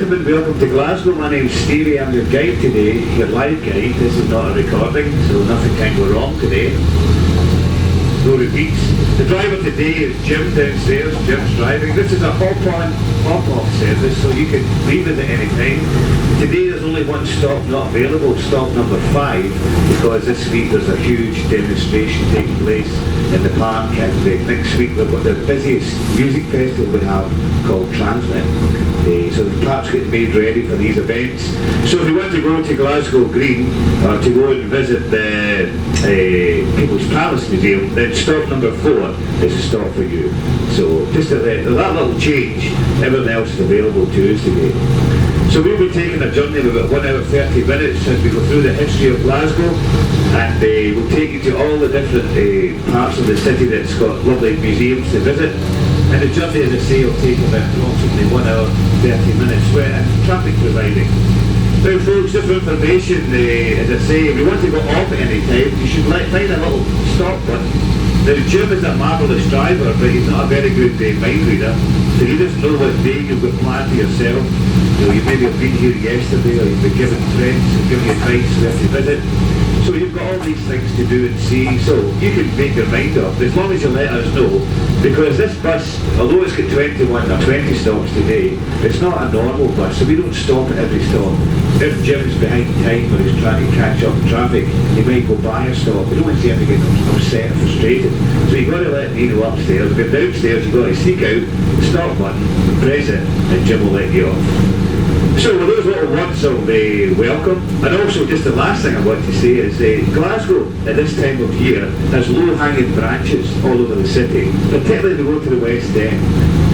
gentlemen, welcome to Glasgow. My name's Stevie, I'm your guide today, your live guide. This is not a recording, so nothing can go wrong today. No repeats. The driver today is Jim downstairs. Jim's driving. This is a hop-on, hop-off service, so you can leave it at any time. Today there's only one stop not available, stop number 5, because this week there's a huge demonstration taking place in the park, and next week we've got the busiest music festival we have called Transmit. So the park's getting made ready for these events. So if you want to go to Glasgow Green or to go and visit the People's Palace Museum, then stop number 4 is a stop for you. So just that little change, everything else is available to us today. So we'll be taking a journey of about 1 hour 30 minutes as we go through the history of Glasgow, and we'll take you to all the different parts of the city that's got lovely museums to visit. And the journey, as I say, will take about approximately 1 hour 30 minutes, and traffic providing. Now folks, just for information, as I say, if you want to go off at any time, you should find a little stop button. Now Jim is a marvellous driver, but he's not a very good mind reader, so he doesn't know what day you've got planned for yourself. You maybe have been here yesterday, or you've been given friends and giving you advice where to visit. So you've got all these things to do and see, so you can make your mind up, as long as you let us know, because this bus, although it's got 21 or 20 stops today, it's not a normal bus, so we don't stop at every stop. If Jim's behind time or he's trying to catch up in traffic, he might go by a stop. We don't want to see him get upset or frustrated. So you've got to let me know upstairs. If you're downstairs, you've got to seek out the stop button, press it, and Jim will let you off. So with those little words of welcome, and also just the last thing I want to say is Glasgow at this time of year has low-hanging branches all over the city, particularly if you go to the West End.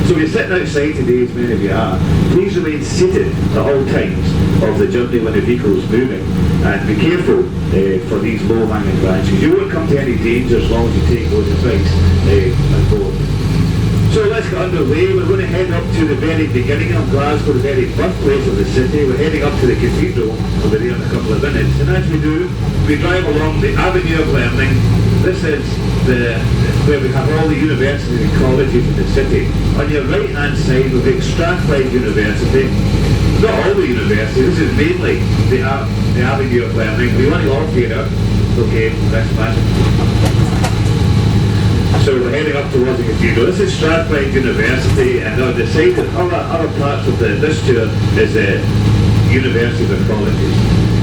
So if you're sitting outside today, as many of you are, please remain seated at all times of the journey when the vehicle is moving, and be careful for these low-hanging branches. You won't come to any danger as long as you take those advice on board. So let's get underway. We're going to head up to the very beginning of Glasgow, the very birthplace of the city. We're heading up to the cathedral. We'll be there in a couple of minutes. And as we do, we drive along the Avenue of Learning. This is where we have all the universities and colleges in the city. On your right-hand side, we've got Strathclyde University. Not all the universities, this is mainly the Avenue of Learning. We want it all here. Okay, that's fine. So we're heading up towards the cathedral. This is Strathclyde University, and on the side of other parts of this tour is universities and colleges.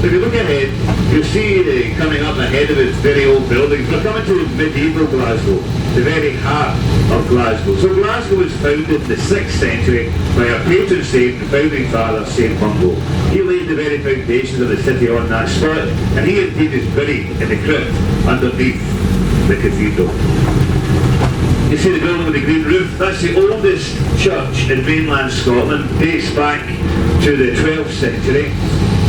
If you look ahead, you'll see coming up ahead of it very old buildings. We're coming to medieval Glasgow, the very heart of Glasgow. So Glasgow was founded in the 6th century by our patron saint and founding father, St Mungo. He laid the very foundations of the city on that spot, and he indeed is buried in the crypt underneath the cathedral. You see the building with the green roof? That's the oldest church in mainland Scotland, dates back to the 12th century,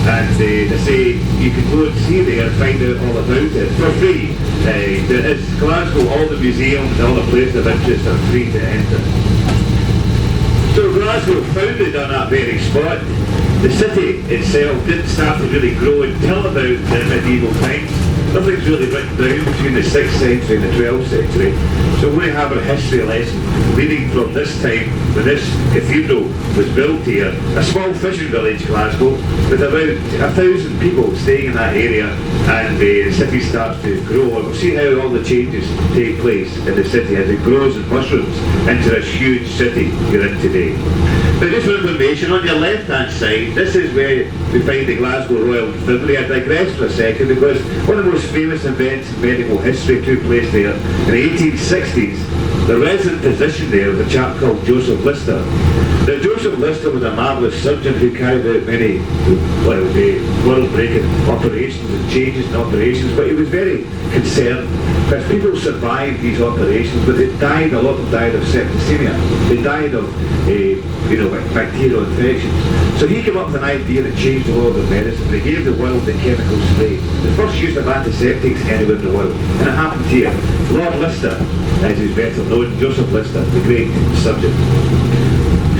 and they say you can go and see there and find out all about it for free. There is Glasgow, all the museums, all the places of interest are free to enter. So Glasgow, founded on that very spot. The city itself didn't start to really grow until about the medieval times. Nothing's really written down between the 6th century and the 12th century. So we're going to have a history lesson leading from this time when this cathedral was built here. A small fishing village, Glasgow, with about 1,000 people staying in that area, and the city starts to grow. And we'll see how all the changes take place in the city as it grows and mushrooms into this huge city you're in today. Now just for information, on your left-hand side, this is where we find the Glasgow Royal Infirmary. I digress for a second because one of the most famous events in medical history took place there in the 1860s. The resident physician there was a chap called Joseph Lister. Now Joseph Lister was a marvellous surgeon who carried out many world-breaking operations and changes in operations, but he was very concerned because people survived these operations, but they died, a lot of them died of septicemia. They died of bacterial infections. So he came up with an idea that changed the world of medicine. They gave the world the chemical spray, the first use of antiseptics anywhere in the world. And it happened here. Lord Lister, as he's better known, Joseph Lister, the great surgeon.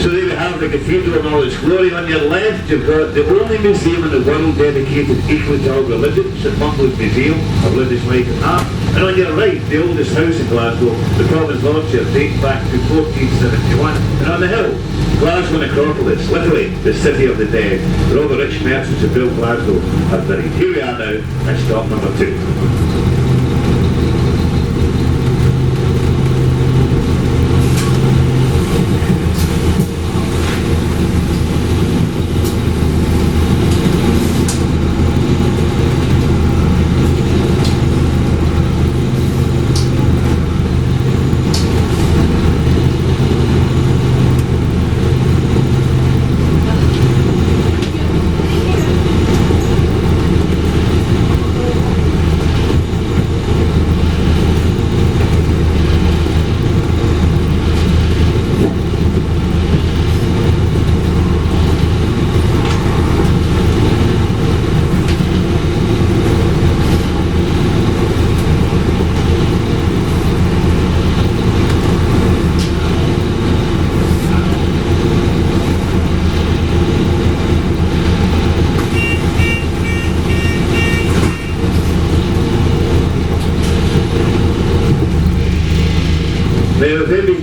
So there we have the cathedral in all its glory. On your left, you've got the only museum in the world dedicated equally to all religions, St Mungo's Museum of Religious Life and Art. And on your right, the oldest house in Glasgow, the Province Lordship, dates back to 1471. And on the hill, Glasgow Necropolis, literally the city of the dead, where all the rich merchants who built Glasgow are buried. Here we are now at stop number 2.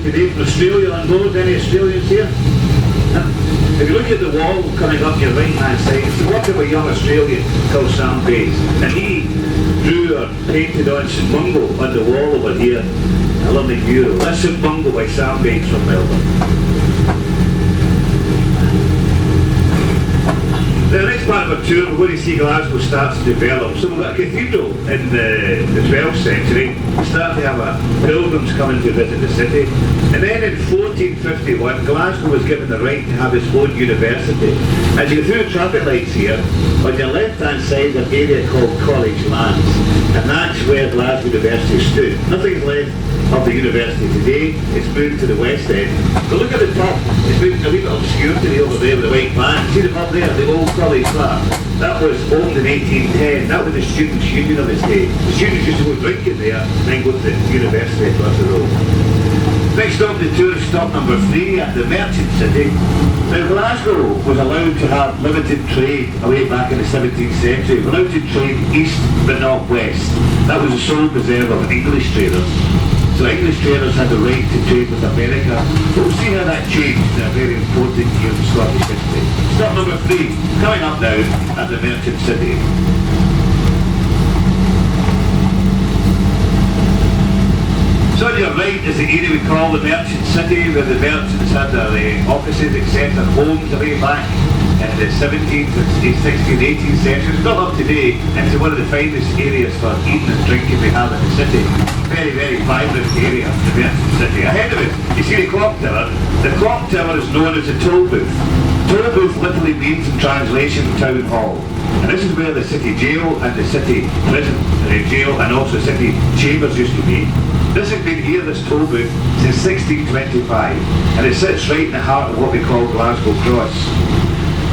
Today from Australia on board. Any Australians here? If you look at the wall coming up your right hand side, it's the work of a young Australian called Sam Bates, and he drew or painted on St Mungo on the wall over here a lovely mural. That's St Mungo by Sam Bates from Melbourne. The next part of our tour, we're going to see Glasgow starts to develop. So we've got a cathedral in the 12th century. We start to have pilgrims coming to visit the city. And then in 1451, Glasgow was given the right to have its own university. As you go through the traffic lights here, on your left-hand side, there's an area called College Lands. And that's where Glasgow University stood. Nothing's left of the university today. It's moved to the west end. But look at the top. It's moved a wee bit obscurity over there with the white band. See the top there, the old college bar? That was opened in 1810. That was the Students' Union of its day. The students used to go drinking there and then go to the university across the road. Next stop, the tourist stop number 3 at the Merchant City. Now Glasgow was allowed to have limited trade away back in the 17th century. We're allowed to trade east but not west. That was the sole preserve of English traders. So English traders had the right to trade with America. But we'll see how that changed in a very important year in Scottish history. Stop number 3, coming up now at the Merchant City. So on your right is the area we call the Merchant City, where the merchants had their offices, etc., homes away back in the 17th, 16th, 18th century. Still up today, and it's one of the finest areas for eating and drinking we have in the city. Very, very vibrant area, the Merchant City. Ahead of it, you see the clock tower. The clock tower is known as a toll booth. Toll booth literally means in translation town hall. And this is where the city jail and the city prison jail and also city chambers used to be. This has been here, this toll booth, since 1625, and it sits right in the heart of what we call Glasgow Cross.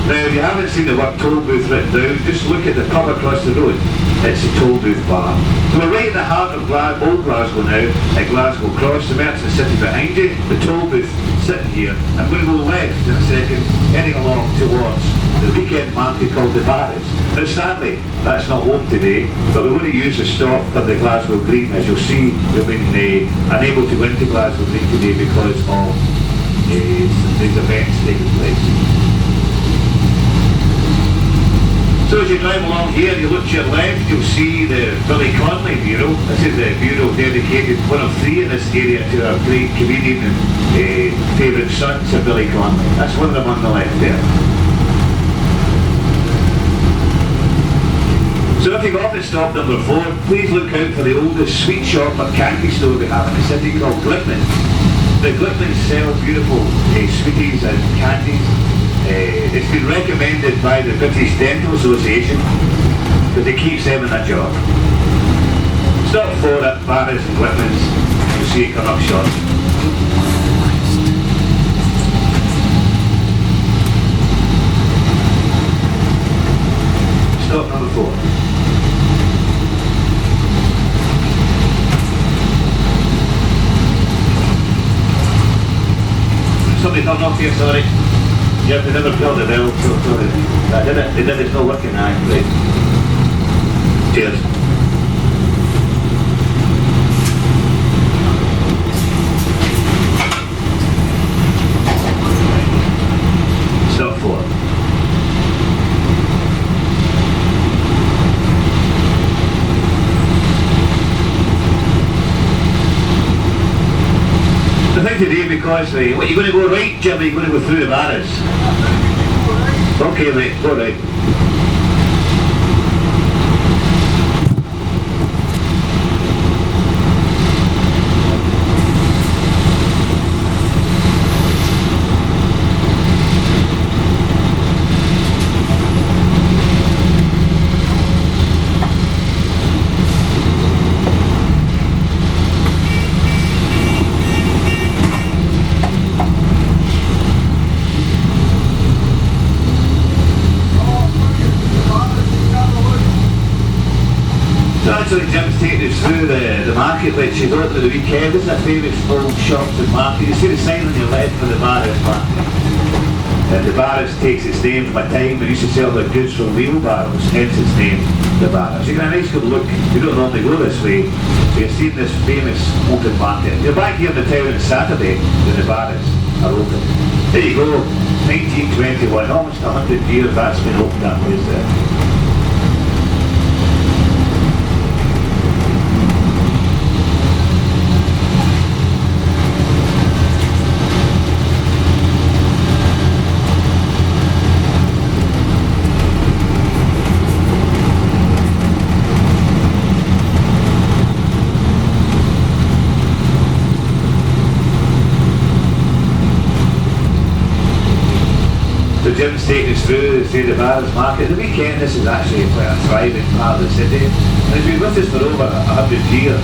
Now, if you haven't seen the word toll booth written down, just look at the pub across the road. It's a toll booth bar. So we're right in the heart of old Glasgow now, at Glasgow Cross, the Merchant City behind you, the toll booth sitting here. I'm going to go left in a second, heading along towards the weekend market called the Barras. Now sadly, that's not open today, but we're going to use the stop of the Glasgow Green. As you'll see, we've been unable to go into Glasgow Green today because of these events taking place. So as you drive along here, you look to your left, you'll see the Billy Connolly Bureau. This is the bureau dedicated, one of 3 in this area, to our great comedian and favourite son, Sir Billy Connolly. That's one of them on the left there. So if you got to stop number 4, please look out for the oldest sweet shop or candy store we have in the city called Glickman's. The Glickman's sell beautiful sweeties and candies. It's been recommended by the British Dental Association because it keeps them in a job. Stop 4 at Barras and Glickman's. You'll see it come up short. Stop number 4. Somebody come off here, sorry. Yeah, they never filled the bell, so sorry. I did it, it's not working now, right? Cheers. Causeway. What, you going to go right, Jim, or you going to go through the Barras? Okay, mate, go right. Actually, Jim's taking us through the market which is open at the weekend. This is a famous old shops and market. You see the sign on your left for the Barras Market. And the Barras takes its name from a time they used to sell their goods from wheelbarrows, hence its name, the Barras. You get a nice good look. You don't normally go this way, so you've seen this famous open market. You're back here in the town on Saturday when the Barras are open. There you go, 1921, almost 100 years that's been open, that place there. Jim's taking us through, say, the Barras Market. The weekend, this is actually quite a thriving part of the city. And it's been with us for over 100 years.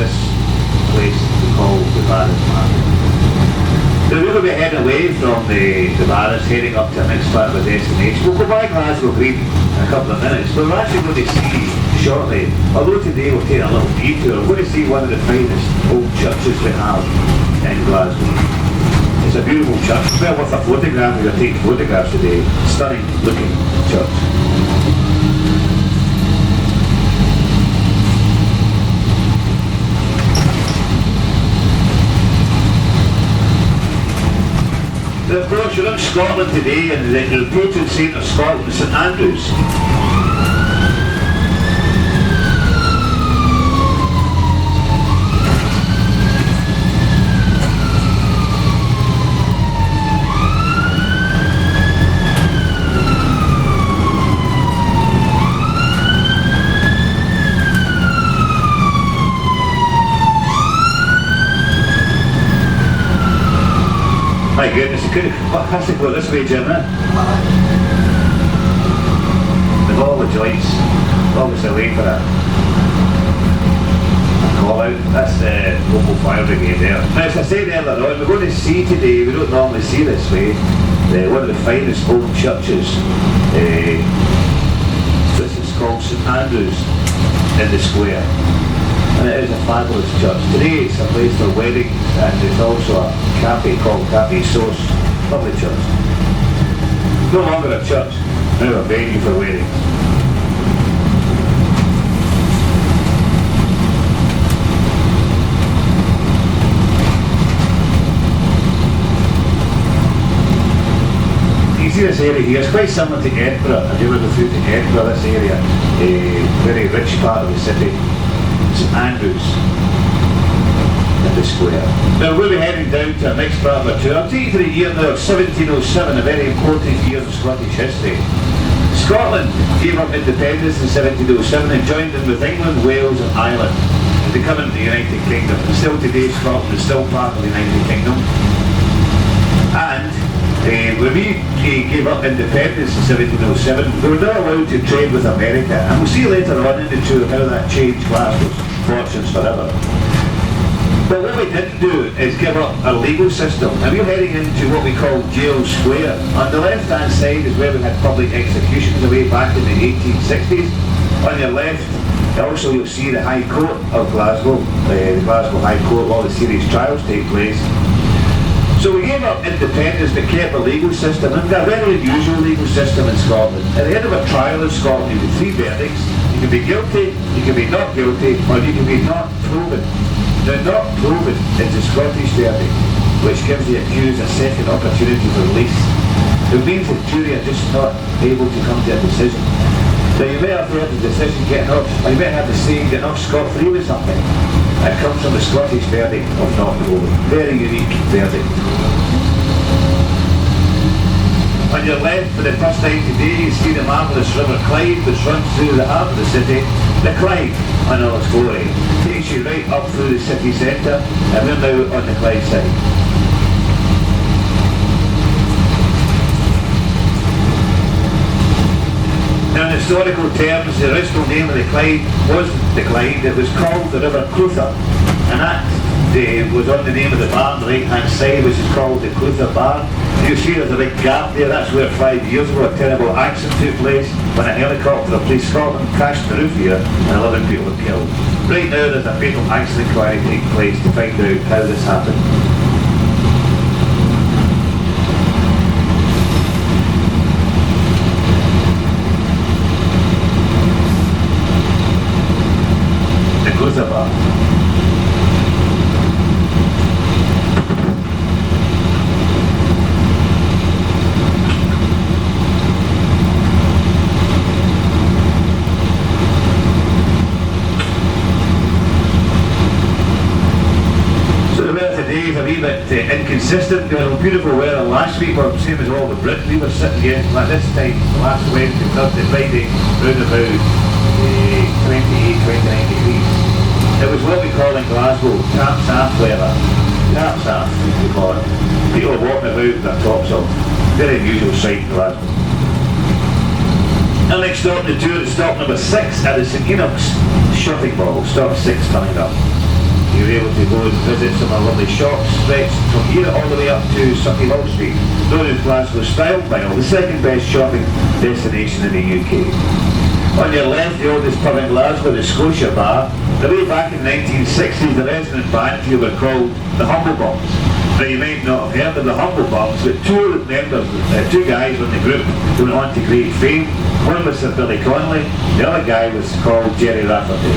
This place we call the Barras Market. So we're going to be heading away from the Barras, heading up to the next part of the destination. We'll go by Glasgow Green in a couple of minutes, but we're actually going to see shortly, although today we'll take a little detour, we're going to see one of the finest old churches we have in Glasgow. It's a beautiful church. It's well worth a photograph if you're taking photographs today. Stunning looking church. Now, of course, you're in Scotland today, and the patron saint of Scotland is St Andrews. My goodness, it has to go this way, Jim, eh? With all the joints, obviously wait for that. Call out, that's the local fire brigade there. Now, as I said earlier on, we're going to see today, we don't normally see this way, one of the finest old churches. This is called St Andrews in the Square. And it is a fabulous church. Today it's a place for weddings, and it's also a cafe called Cafe Sauce. Lovely church. No longer a church, now a venue for weddings. You see this area here, it's quite similar to Edinburgh. If you ever go through to Edinburgh, this area, a very rich part of the city. St Andrews in the Square. Now we'll be heading down to our next part of our tour. I'll take you to the year now of 1707, a very important year in Scottish history. Scotland gave up independence in 1707 and joined in with England, Wales and Ireland, becoming the United Kingdom. And still today Scotland is still part of the United Kingdom. And when we gave up independence in 1707, we were not allowed to trade with America, and we'll see later on in the tour how that changed Glasgow's fortunes forever. But what we didn't do is give up our legal system, and we're heading into what we call Jail Square. On the left hand side is where we had public executions way back in the 1860s. On your left, also you'll see the High Court of Glasgow, the Glasgow High Court, where all the serious trials take place. So we gave up independence but kept a legal system, and a very unusual legal system in Scotland. At the end of a trial in Scotland, you get three verdicts. You can be guilty, you can be not guilty, or you can be not proven. Now, not proven is the Scottish verdict, which gives the accused a second opportunity for release. It means the jury are just not able to come to a decision. So you may have heard the decision getting off, or you may have the saying getting off scot-free with something. It comes from the Scottish verdict of not to go. Very unique verdict. On your left, for the first time today, you see the marvellous River Clyde, which runs through the heart of the city. The Clyde, in all its glory, takes you right up through the city centre, and we're now on the Clyde side. Now, in historical terms, the original name of the Clyde wasn't the Clyde, it was called the River Clutha, and that was on the name of the bar on the right hand side, which is called the Clutha Bar. You see there's a big gap there, that's where 5 years ago a terrible accident took place when a helicopter of Police Scotland crashed the roof here and 11 people were killed. Right now there's a fatal accident inquiry taking place to find out how this happened. The Clutha Bar. A wee bit inconsistent. We had beautiful weather last week, or same as all the Britain. We were sitting here like this time last Wednesday, Thursday, Friday, round about 28, 29 degrees. It was what we call in Glasgow tap-saff weather. Tap-saff, we call it. People are walking about with their tops off. Very unusual sight in Glasgow. Our next stop on the tour is stop number 6 at the St Enoch's shopping mall. Stop 6 coming up. You're able to go and visit some of the lovely shops stretched from here all the way up to Sauchiehall Street, known as Glasgow Style Mile, the second best shopping destination in the UK. On your left, the oldest pub in Glasgow, the Scotia Bar. The way back in the 1960s, the resident band here were called the Humble Bums. Now you might not have heard of the Humble Bums, but two members, two guys in the group who went on to great fame. One was Sir Billy Connolly, the other guy was called Jerry Rafferty.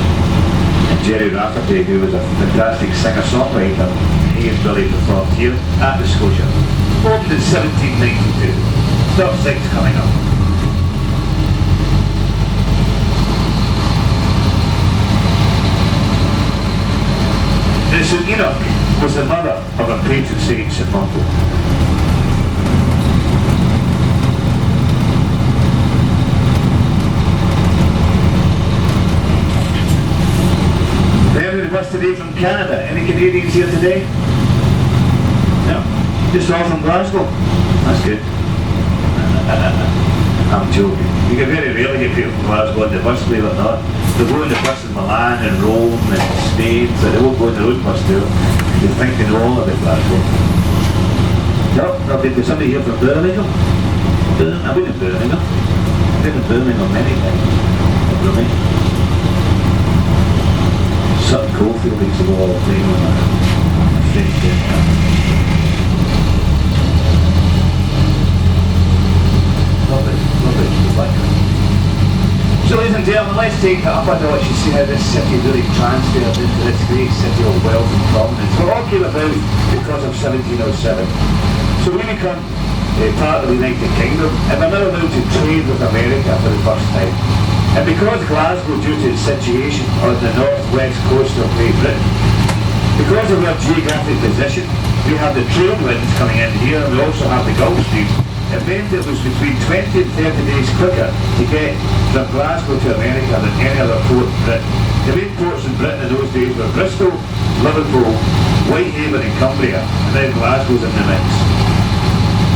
Jerry Rafferty, who was a fantastic singer-songwriter, he and Billy performed here at the Scotia. Opened in 1792. Stop 6 coming up. And St Enoch was the mother of a patron saint, St Montague. What's today from Canada? Any Canadians here today? No. Just all from Glasgow? That's good. I'm joking. You can very rarely get people from Glasgow on the bus, believe it or not. They'll go on the bus in Milan and Rome and Spain, so they won't go on their own bus tour. They think they know all about Glasgow. No, there's somebody here from Birmingham. I've been in Birmingham. I've been in Birmingham many times. Birmingham. Sutton Coldfield used to go all the time on that. Lovely. So ladies and gentlemen, let's take it up a notch and see how this city really transferred into this great city of wealth and prominence. It all came about because of 1707. So we become part of the United Kingdom, and we're now allowed to trade with America for the first time. And because Glasgow, due to its situation on the northwest coast of Great Britain, because of our geographic position, we have the trade winds coming in here, and we also have the Gulf Stream. It meant it was between 20 and 30 days quicker to get from Glasgow to America than any other port in Britain. The main ports in Britain in those days were Bristol, Liverpool, Whitehaven and Cumbria, and then Glasgow's in the mix.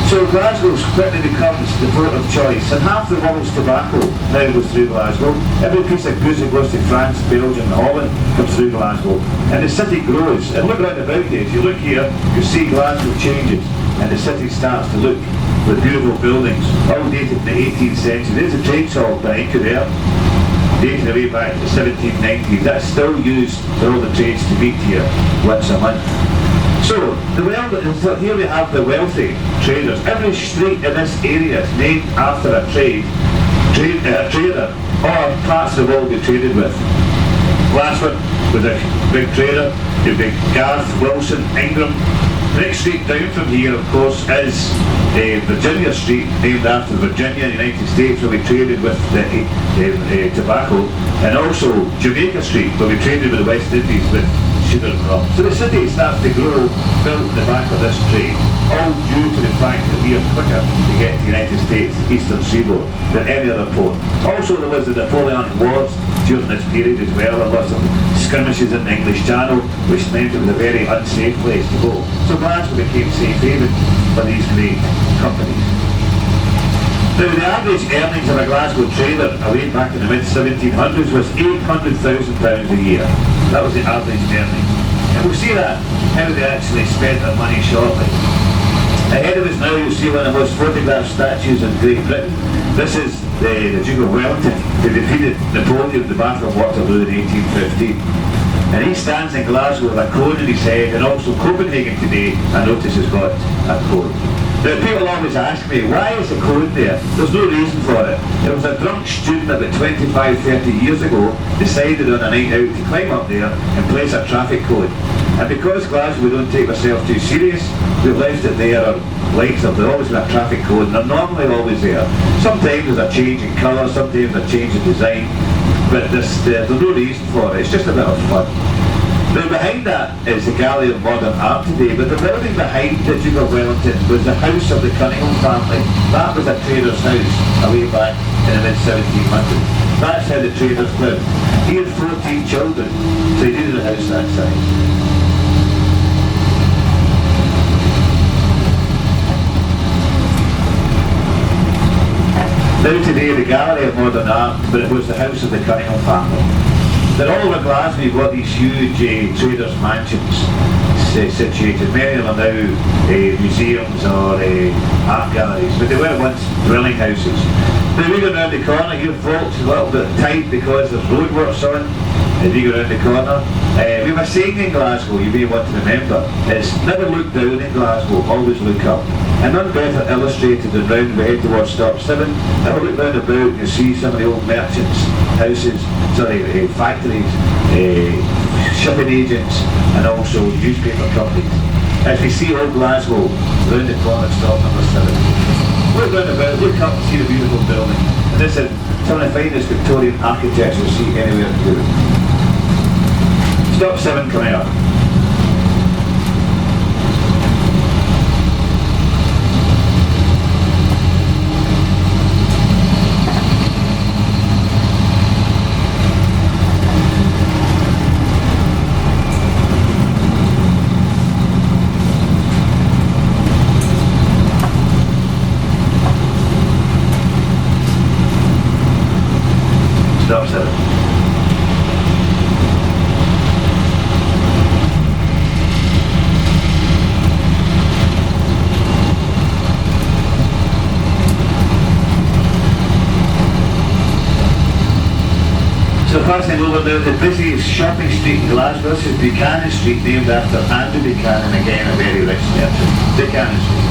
So Glasgow quickly becomes the port of choice, and half the world's tobacco now goes through Glasgow. Every piece of goods that goes to France, Belgium and Holland comes through Glasgow. And the city grows. And look around about you. If you look here, you see Glasgow changes, and the city starts to look with beautiful buildings, all dated in the 18th century. There's a trades hall behind you there, dating away back to the 1790s. That's still used for all the trades to meet here once a month. So, here we have the wealthy traders. Every street in this area is named after a trader or parts of the world they traded with. Glasford was a big trader, the big Garth, Wilson, Ingram. The next street down from here, of course, is Virginia Street, named after Virginia in the United States, where we traded with the tobacco, and also Jamaica Street, where we traded with the West Indies with sugar and rum. So the city starts to grow, built in the back of this trade, all due to the fact that we are quicker to get to the United States eastern seaboard than any other port. Also there was the Napoleonic Wars during this period as well, and lots of skirmishes in the English Channel, which meant it was a very unsafe place to go. So Glasgow became safe haven for these great companies. Now the average earnings of a Glasgow trader away back in the mid-1700s was £800,000 a year. That was the average earnings. And we'll see that, how they actually spent their money shortly. Ahead of us now you'll see one of the most photographed statues in Great Britain. This is the Duke of Wellington, who defeated Napoleon in the Battle of Waterloo in 1815. And he stands in Glasgow with a cone in his head, and also Copenhagen today, I notice, has got a cone. Now people always ask me, why is the cone there? There's no reason for it. It was a drunk student about 25-30 years ago decided on a night out to climb up there and place a traffic cone. And because Glasgow we don't take ourselves too serious, we've left it there, or lights up, there's always been a traffic cone, they're normally always there. Sometimes there's a change in colour, sometimes a change in design, but there's no reason for it, it's just a bit of fun. Now behind that is the Gallery of Modern Art today, but the building behind the Duke of Wellington was the house of the Cunningham family. That was a trader's house away back in the mid-1700s. That's how the traders lived. He had 14 children, so he needed a house that size. Now today the Gallery of Modern Art, but it was the house of the Cunningham family. Then all over Glasgow you've got these huge traders' mansions situated. Many of them are now museums or art galleries, but they were once dwelling houses. Now we go round the corner here, folks, a little bit tight because there's roadworks on. As we go round the corner, we have a saying in Glasgow you may want to remember. It's never look down in Glasgow, always look up. And none better illustrated than round we head towards stop 7. Have a look round about, you'll see some of the old merchants' houses, factories, shipping agents, and also newspaper companies. As we see old Glasgow round the corner at stop number 7. Look round about, look up and see the beautiful building. And this is some of the finest Victorian architecture you'll see anywhere in Europe. Stop 7 coming up. Stop 7. So passing over now the busiest shopping street in Glasgow, this is Buchanan Street, named after Andrew Buchanan, again a very rich merchant. Buchanan Street.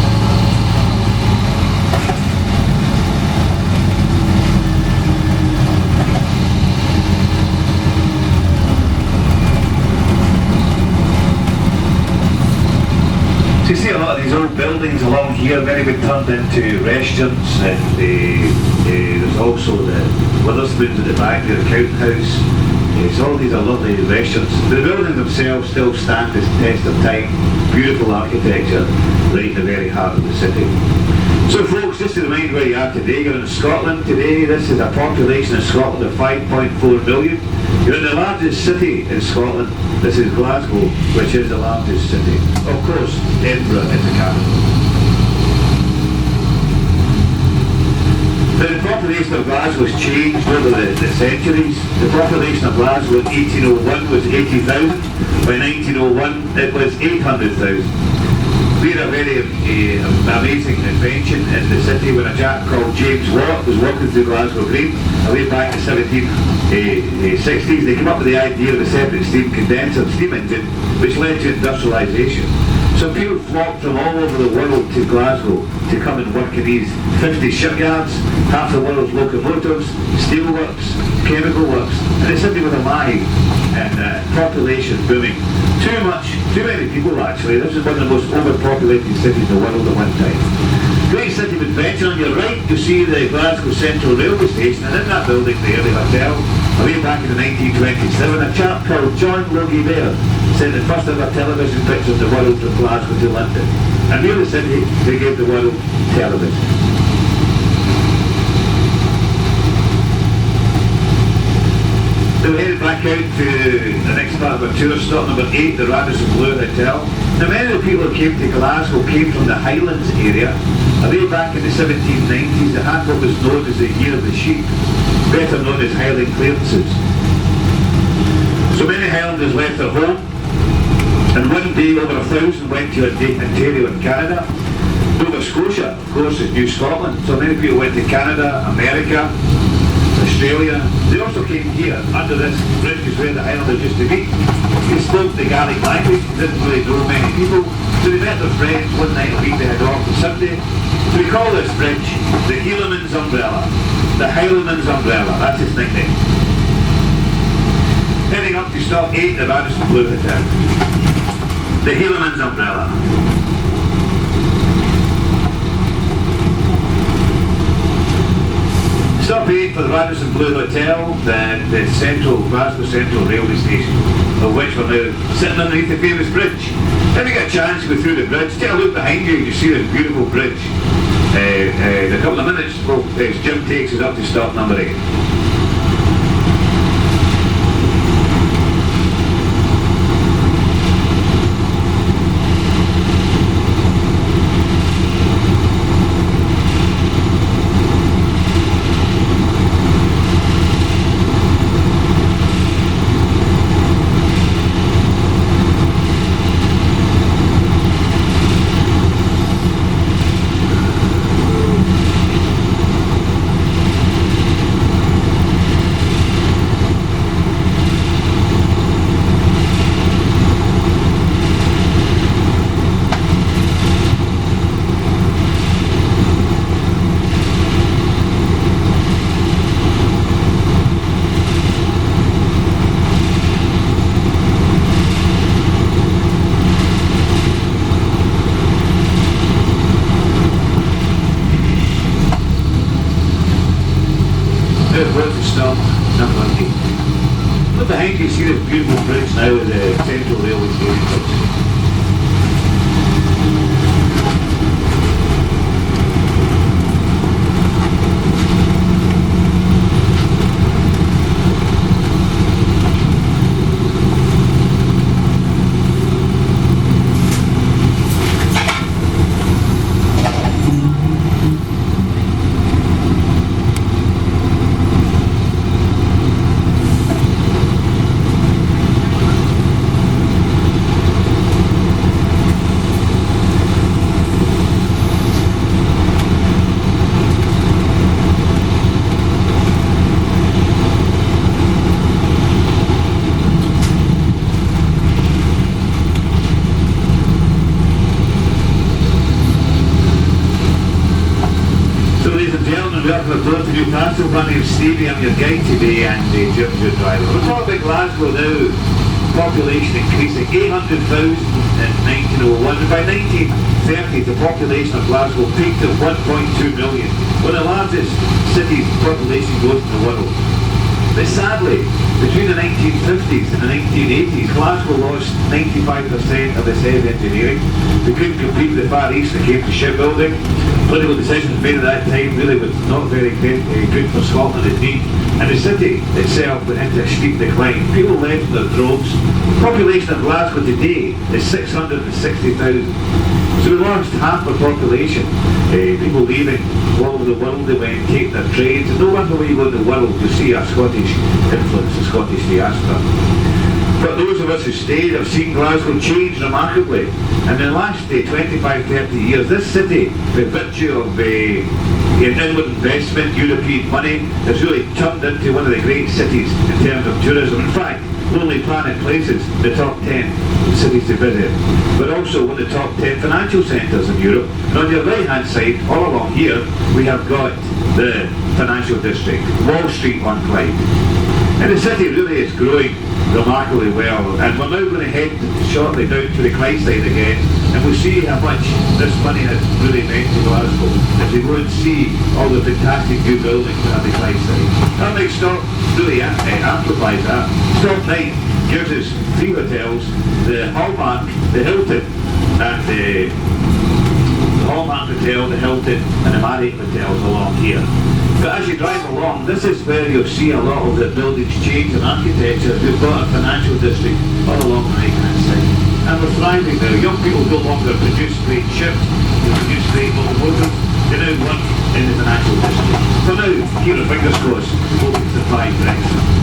So you see a lot of these old buildings along here, many been turned into restaurants, and there's also the Witherspoons at the back there, the Counting House. So all these are lovely restaurants. The buildings themselves still stand the test of time, beautiful architecture, right in the very heart of the city. So folks, just to remind where you are today, you're in Scotland today. This is a population in Scotland of 5.4 million. You're in the largest city in Scotland. This is Glasgow, which is the largest city. Of course, Edinburgh is the capital. Now, the population of Glasgow has changed over the centuries. The population of Glasgow in 1801 was 80,000. By 1901 it was 800,000. We had a very amazing invention in the city when a chap called James Watt was walking through Glasgow Green way back in the 1760s. They came up with the idea of a separate steam condenser, steam engine, which led to industrialisation. So people flocked from all over the world to Glasgow to come and work in these 50 shipyards, half the world's locomotives, steelworks, chemical works, and the city was alive. and population booming. Too many people actually. This is one of the most overpopulated cities in the world at one time. Great city of adventure. On your right you see the Glasgow Central Railway Station, and in that building there, the hotel, way back in the 1927, a chap called John Logie Baird sent the first ever television picture of the world from Glasgow to London. And near the city they gave the world television. So we're headed back out to the next part of our tour, stop number 8, the Radisson Blu Hotel. Now many of the people who came to Glasgow came from the Highlands area. Way back in the 1790s they had what was known as the Year of the Sheep, better known as Highland clearances. So many Highlanders left their home, and one day over 1,000 went to Ontario in Canada. Nova Scotia, of course, is New Scotland, so many people went to Canada, America, Australia. They also came here under this bridge is where the Highlanders used to meet. They spoke the Gaelic language, didn't really know many people, so they met their friends one night a week. They had off on Sunday. So we call this bridge the Hielanmen's Umbrella, the Highlandmen's Umbrella. That's its nickname. Heading up to stop 8, the Radisson Blu Hotel, the Hielanmen's Umbrella. Stop 8 for the Radisson Blu Hotel, the Glasgow Central Railway Station, of which we're now sitting underneath the famous bridge. If you get a chance to go through the bridge, take a look behind you, you see this beautiful bridge. In a couple of minutes, as Jim takes us up to stop number 8. Look behind you, see this beautiful bridge now at the Central Railway Station. Newcastle, my name's Stevie, I'm your guide today and Jim's your driver. We're talking about Glasgow now, population increasing 800,000 in 1901, and by 1930 the population of Glasgow peaked at 1.2 million, one of the largest cities population growth in the world. But sadly, between the 1950s and the 1980s, Glasgow lost 95% of its heavy engineering. We couldn't compete with the Far East when it came to shipbuilding. Political decisions made at that time really was not very good for Scotland indeed. And the city itself went into a steep decline. People left in their droves. The population of Glasgow today is 660,000. So we lost half our population. People leaving all over the world, they went and take their trades. And no wonder when you go in the world, you see a Scottish influence, a Scottish diaspora. But those of us who stayed have seen Glasgow change remarkably. And in the last 25-30 years, this city, by virtue of inward investment, European money, has really turned into one of the great cities in terms of tourism. In fact, Lonely Planet places the top 10 cities to visit, but also one of the top 10 financial centres in Europe. And on your right hand side, all along here, we have got the financial district, Wall Street on Clyde. And the city really is growing remarkably well, and we're now going to head shortly down to the Clydeside again, and we'll see how much this money has really meant to Glasgow as we go and see all the fantastic new buildings at the Clydeside. That next stop really amplifies that. Stop 9 gives us 3 hotels, the Hallmark, the Hilton, and the Hallmark Hotel, the Hilton, and the Marriott hotels along here. But as you drive along, this is where you'll see a lot of the buildings change in architecture. We've got a financial district all along the right-hand side. And we're thriving now. Young people no longer produce great ships, they produce great locomotives. They now work in the financial district. So now, keep your fingers crossed, hoping to survive Brexit.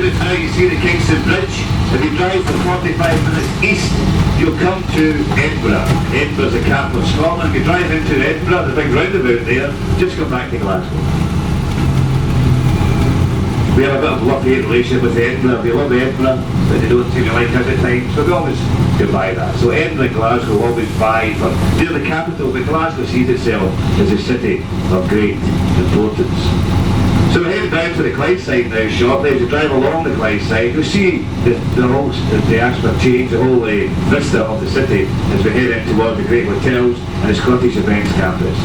Now you see the Kingston Bridge. If you drive for 45 minutes east, you'll come to Edinburgh. Edinburgh's the capital of Scotland. If you drive into Edinburgh, the big roundabout there, just come back to Glasgow. We have a bit of love-hate relationship with Edinburgh. We love Edinburgh, but they don't seem to like us at times, so we always go by that. So Edinburgh and Glasgow always vie for, they're the capital, but Glasgow sees itself as a city of great importance. So we're heading down to the Clydeside now shortly. As you drive along the Clydeside, you'll see the actual change, the whole vista of the city as we head in towards the great hotels and the Scottish Events Campus.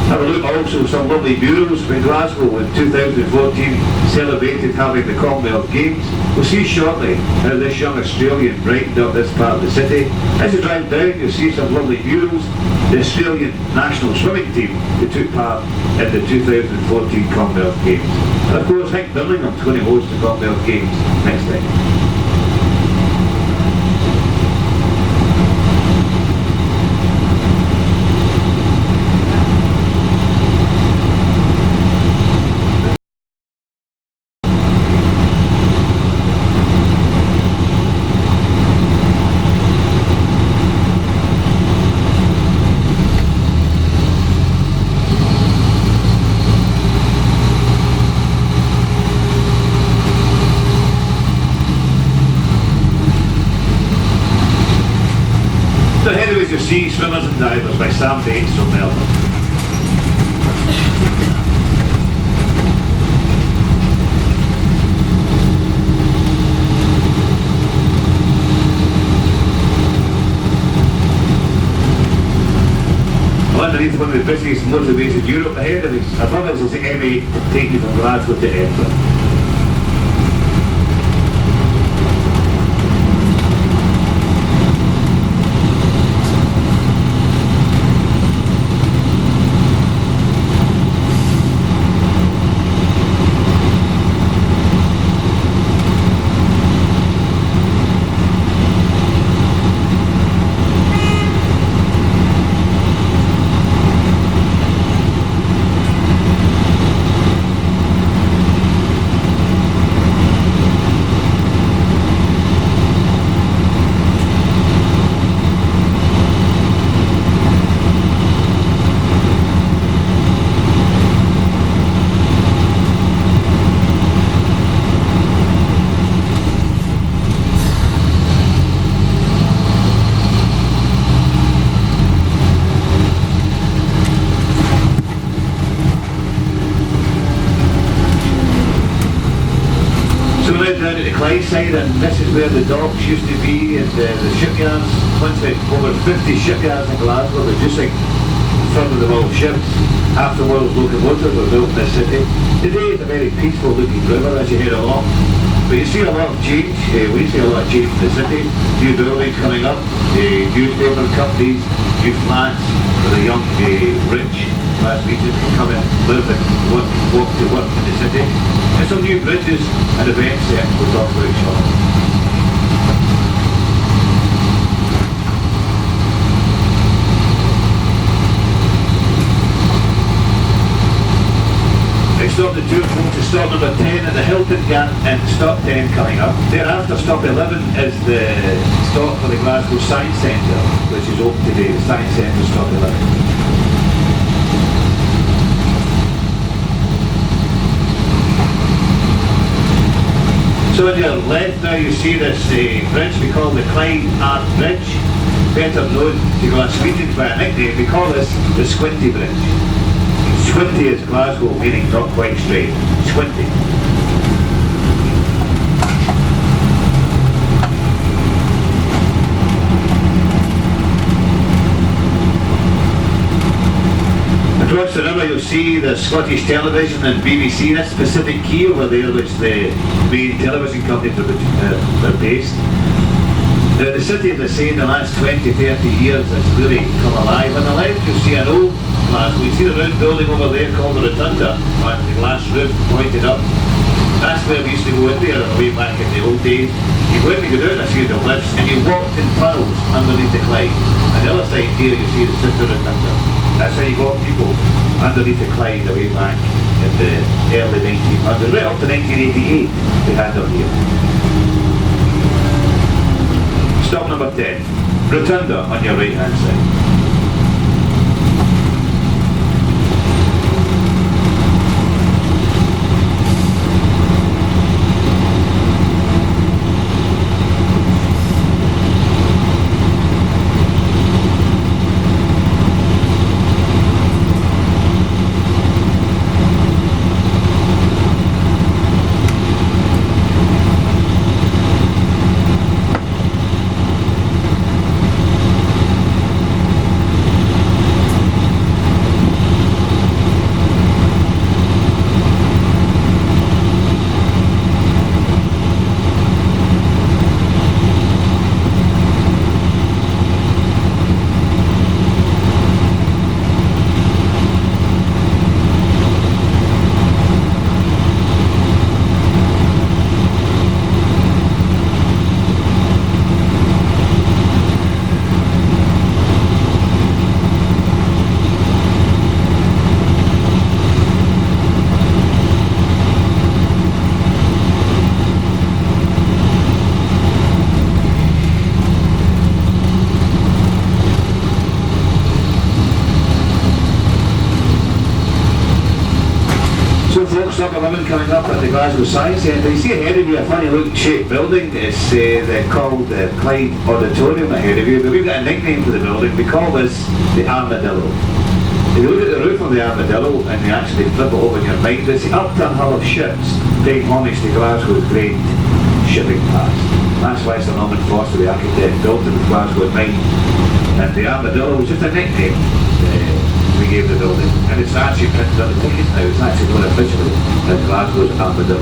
Have a look also at some lovely murals when Glasgow in 2014 celebrated having the Commonwealth Games. We'll see shortly how this young Australian brightened up this part of the city. As you drive down, you'll see some lovely murals. The Australian national swimming team who took part in the 2014 Commonwealth Games. And of course, I think Birmingham's going to host the Commonwealth Games next time. You see Swimmers and Divers by Sam Bates from Melbourne. Well, underneath one of the busiest motorways in Europe ahead of us. Above us is the M8 taking you from Glasgow to Edinburgh. Clydeside, and this is where the docks used to be, and the shipyards. Once over 50 shipyards in Glasgow, producing a third of the world's ships. Half the world's locomotives were built in this city. Today it's a very peaceful looking river as you head along, but you see a lot of change. We see a lot of change in the city. New buildings coming up, newspaper companies, new flats for the young, rich class regions can come and live and walk to work in the city. And some new bridges and events there we'll talk about shortly. Next stop, the tour to stop number 10 at the Hilton and stop 10 coming up. Thereafter, stop 11 is the stop for the Glasgow Science Centre, which is open today. The Science Centre stop 11. So on your left now you see this bridge we call the Clyde Arc Bridge. better known to Glaswegians by a nickname. We call this the Squinty Bridge. Squinty is Glasgow, meaning not quite straight. Squinty. Across the river you'll see the Scottish Television and BBC, that's Pacific Key over there, which the main television companies are based. Now the city, as I say, in the last 20, 30 years has really come alive. On the left you'll see an old Glasgow. You see the round building over there called the Rotunda, and the glass roof pointed up. That's where we used to go in there way back in the old days. You go in, you go down a series of lifts, and you walked in tunnels underneath the Clyde. And the other side here you see the Sister Rotunda. That's how you got people underneath the Clyde way back in the early 1900s, right up to 1988 they had them here. Stop number 10, Rotunda on your right hand side. Stop 11 coming up at the Glasgow Science Centre. You see ahead of you a funny looking shaped building. It's called the Clyde Auditorium ahead of you, but we've got a nickname for the building. We call this the Armadillo. If you look at the roof of the Armadillo and you actually flip it over in your mind, it's the upturned hull of ships paying homage to Glasgow's great shipping past. That's why Sir Norman Foster, the architect, built it with Glasgow in mind. And the Armadillo was just a nickname we gave the building, and it's actually printed on the tickets now. It's actually known officially as Glasgow's Armadillo.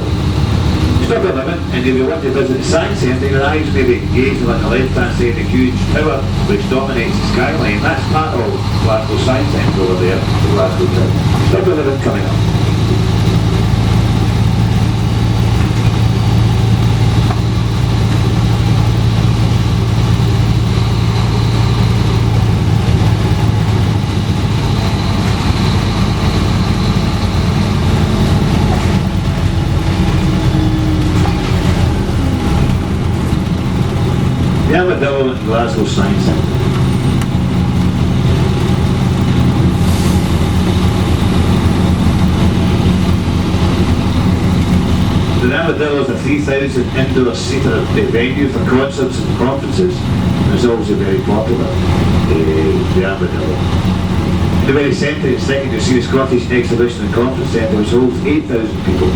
Stop at 11, and if you want to visit the Science Centre, your eyes may be gazing on the left-hand side, the huge tower which dominates the skyline. That's part of Glasgow Science Centre over there, the Glasgow Tower. Stop at 11 coming up. The Armadillo at Glasgow Science Centre. The Armadillo is a 3,000 indoor seater venue for concerts and conferences, and it's obviously very popular, the Armadillo. In the very centre, it's second to see the Scottish Exhibition and Conference Centre, which holds 8,000 people,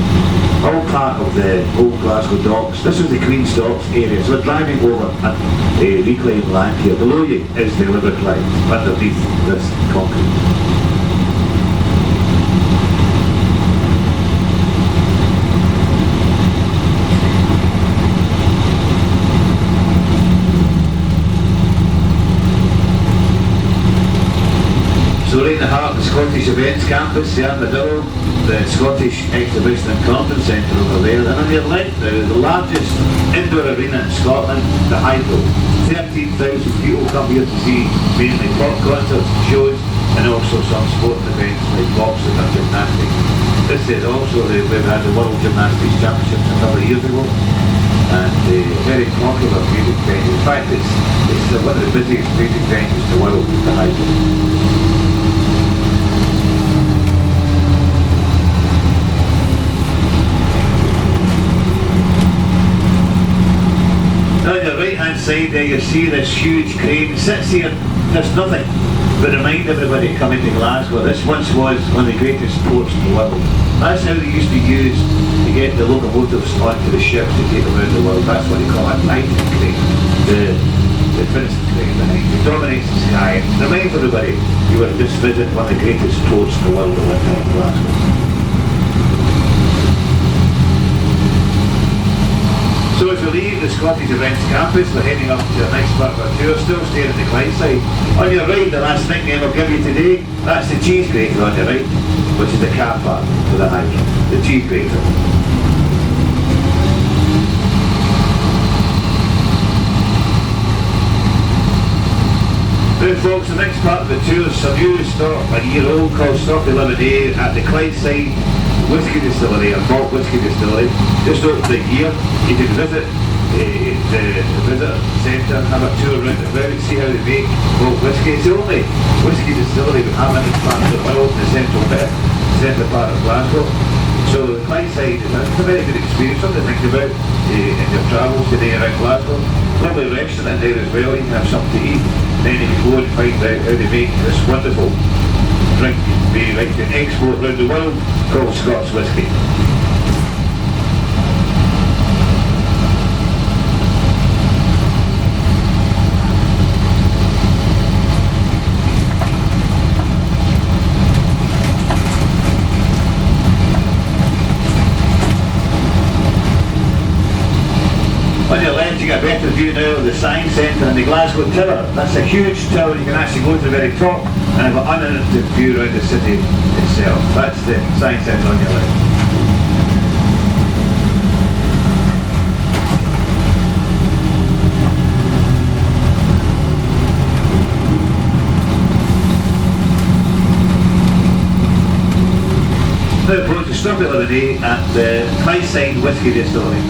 all part of the old Glasgow docks. This is the Queen's Docks area, so we're driving over a reclaimed land here. Below you is the River Clyde, underneath this concrete. So right in the heart of the Scottish Events Campus, the Armadillo, the Scottish Exhibition and Conference Centre over there, and on your left now, the largest indoor arena in Scotland, the Hydro. 13,000 people come here to see mainly pop concerts, shows, and also some sporting events like boxing and gymnastics. This is also, we've had the World Gymnastics Championships a couple of years ago, and a very popular music venue. In fact, it's one of the busiest music venues in the world, the Hydro. side there you see this huge crane sits here, there's nothing. But remind everybody coming to Glasgow, this once was one of the greatest ports in the world. That's how they used to use to get the locomotives onto the ships to take them around the world. That's what they call a Titan crane. The Finnieston crane behind you. Dominates the sky. Remind everybody you were just visiting one of the greatest ports in the world at one time, Glasgow. So if we leave the Scottish Events campus, we're heading up to the next part of our tour, still staying at the Clydeside. On your right, the last nickname I'll give you today, that's the cheese grater on your right, which is the car park for the hike, the cheese grater. Now folks, the next part of the tour is a new stop, a year old, called Stop 11A at the Clydeside Whisky Distillery, a malt whisky distillery, just opened a year. You can visit the visitor centre, have a tour around the about, see how they make malt whisky. It's the only whisky distillery we have in the part of the world, in the central part of Glasgow. So the Clydeside is a very good experience, something to think about in your travels today around Glasgow. Lovely restaurant in there as well, you can have something to eat. Then you can go and find out how they make this wonderful drink they like to export around the world called Scots whisky. On your left you get a better view now of the Science Centre and the Glasgow Tower. That's a huge tower, you can actually go to the very top and have an uninterrupted view around the city itself. That's the Science Centre on your left. Now approach the Stop 11A at the Clydeside Whisky Distillery.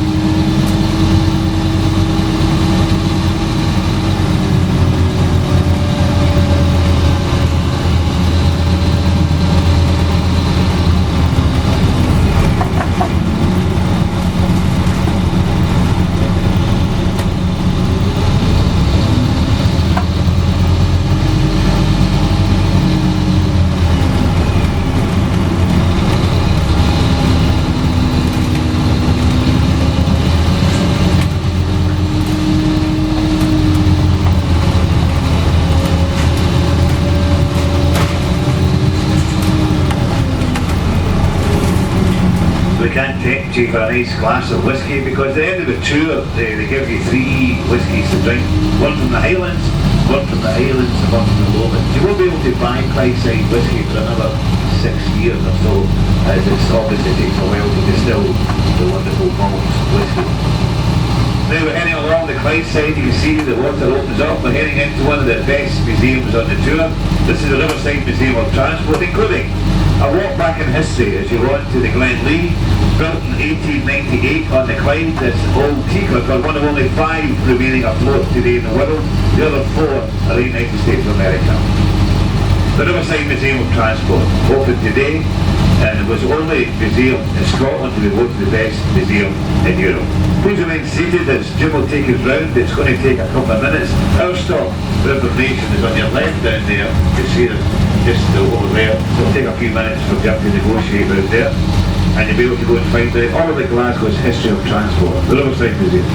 Can't tempt you for a nice glass of whisky because at the end of the tour they give you 3 whiskies to drink, one from the Highlands, one from the Highlands and one from the Lowlands. You won't be able to buy Clydeside whisky for another 6 years or so, as it's obviously takes a while to distill the wonderful malt whisky. Now we're heading along the Clydeside, you can see the water opens up, we're heading into one of the best museums on the tour. This is the Riverside Museum of Transport, including a walk back in history as you go into the Glen Lee, built in 1898 on the Clyde. This old teacup are one of only 5 remaining afloat today in the world. The other 4 are in the United States of America. The Riverside Museum of Transport opened today and it was the only museum in Scotland to be voted the best museum in Europe. Please remain seated as Jim will take us round. It's going to take a couple of minutes. Our stop for information is on your left down there. You see it just over there. So it'll take a few minutes for Jim to negotiate out there. And you'll be able to go and find out all of the Glasgow's history of transport, the Riverside Museum.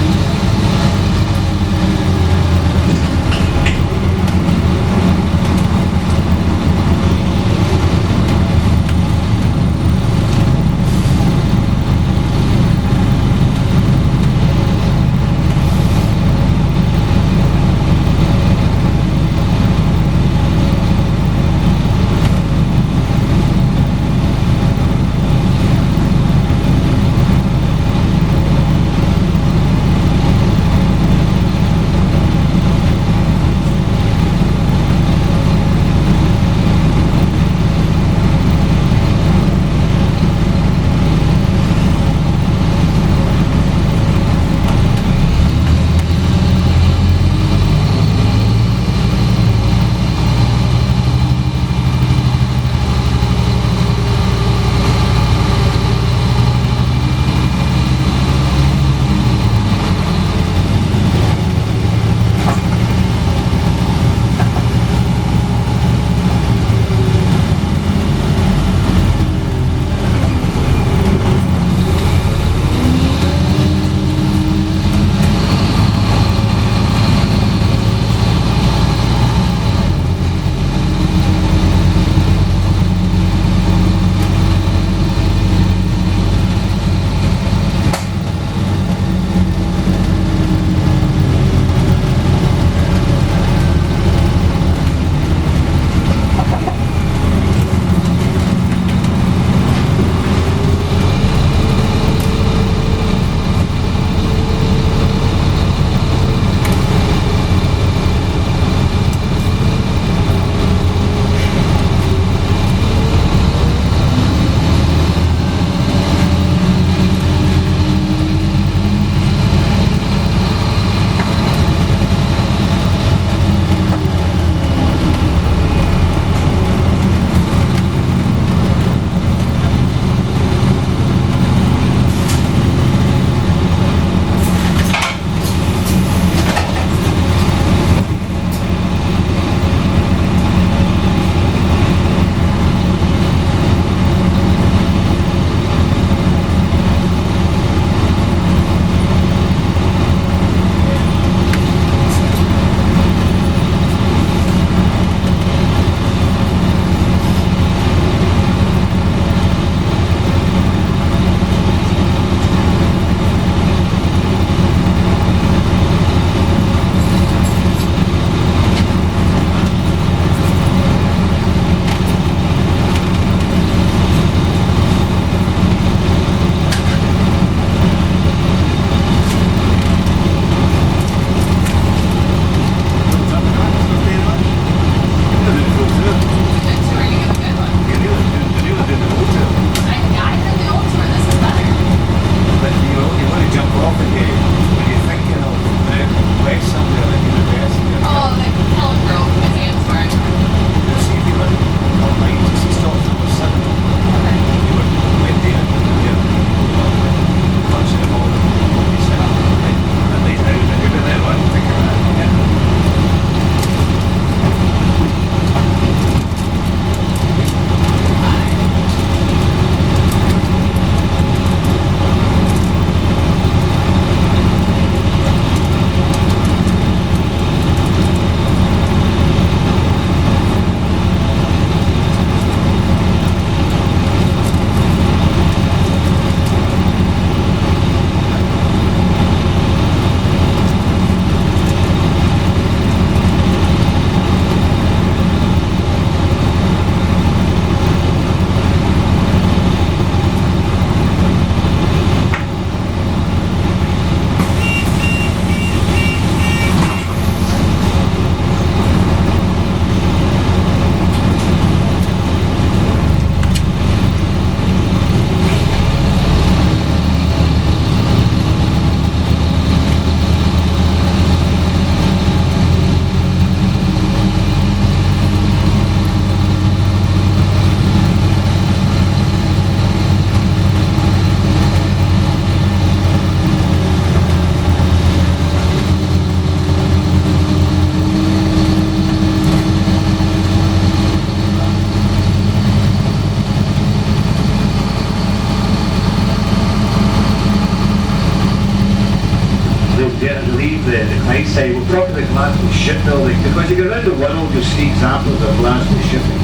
we'll talk about Glasgow shipbuilding, because you go around the world, you'll see examples of Glasgow shipping.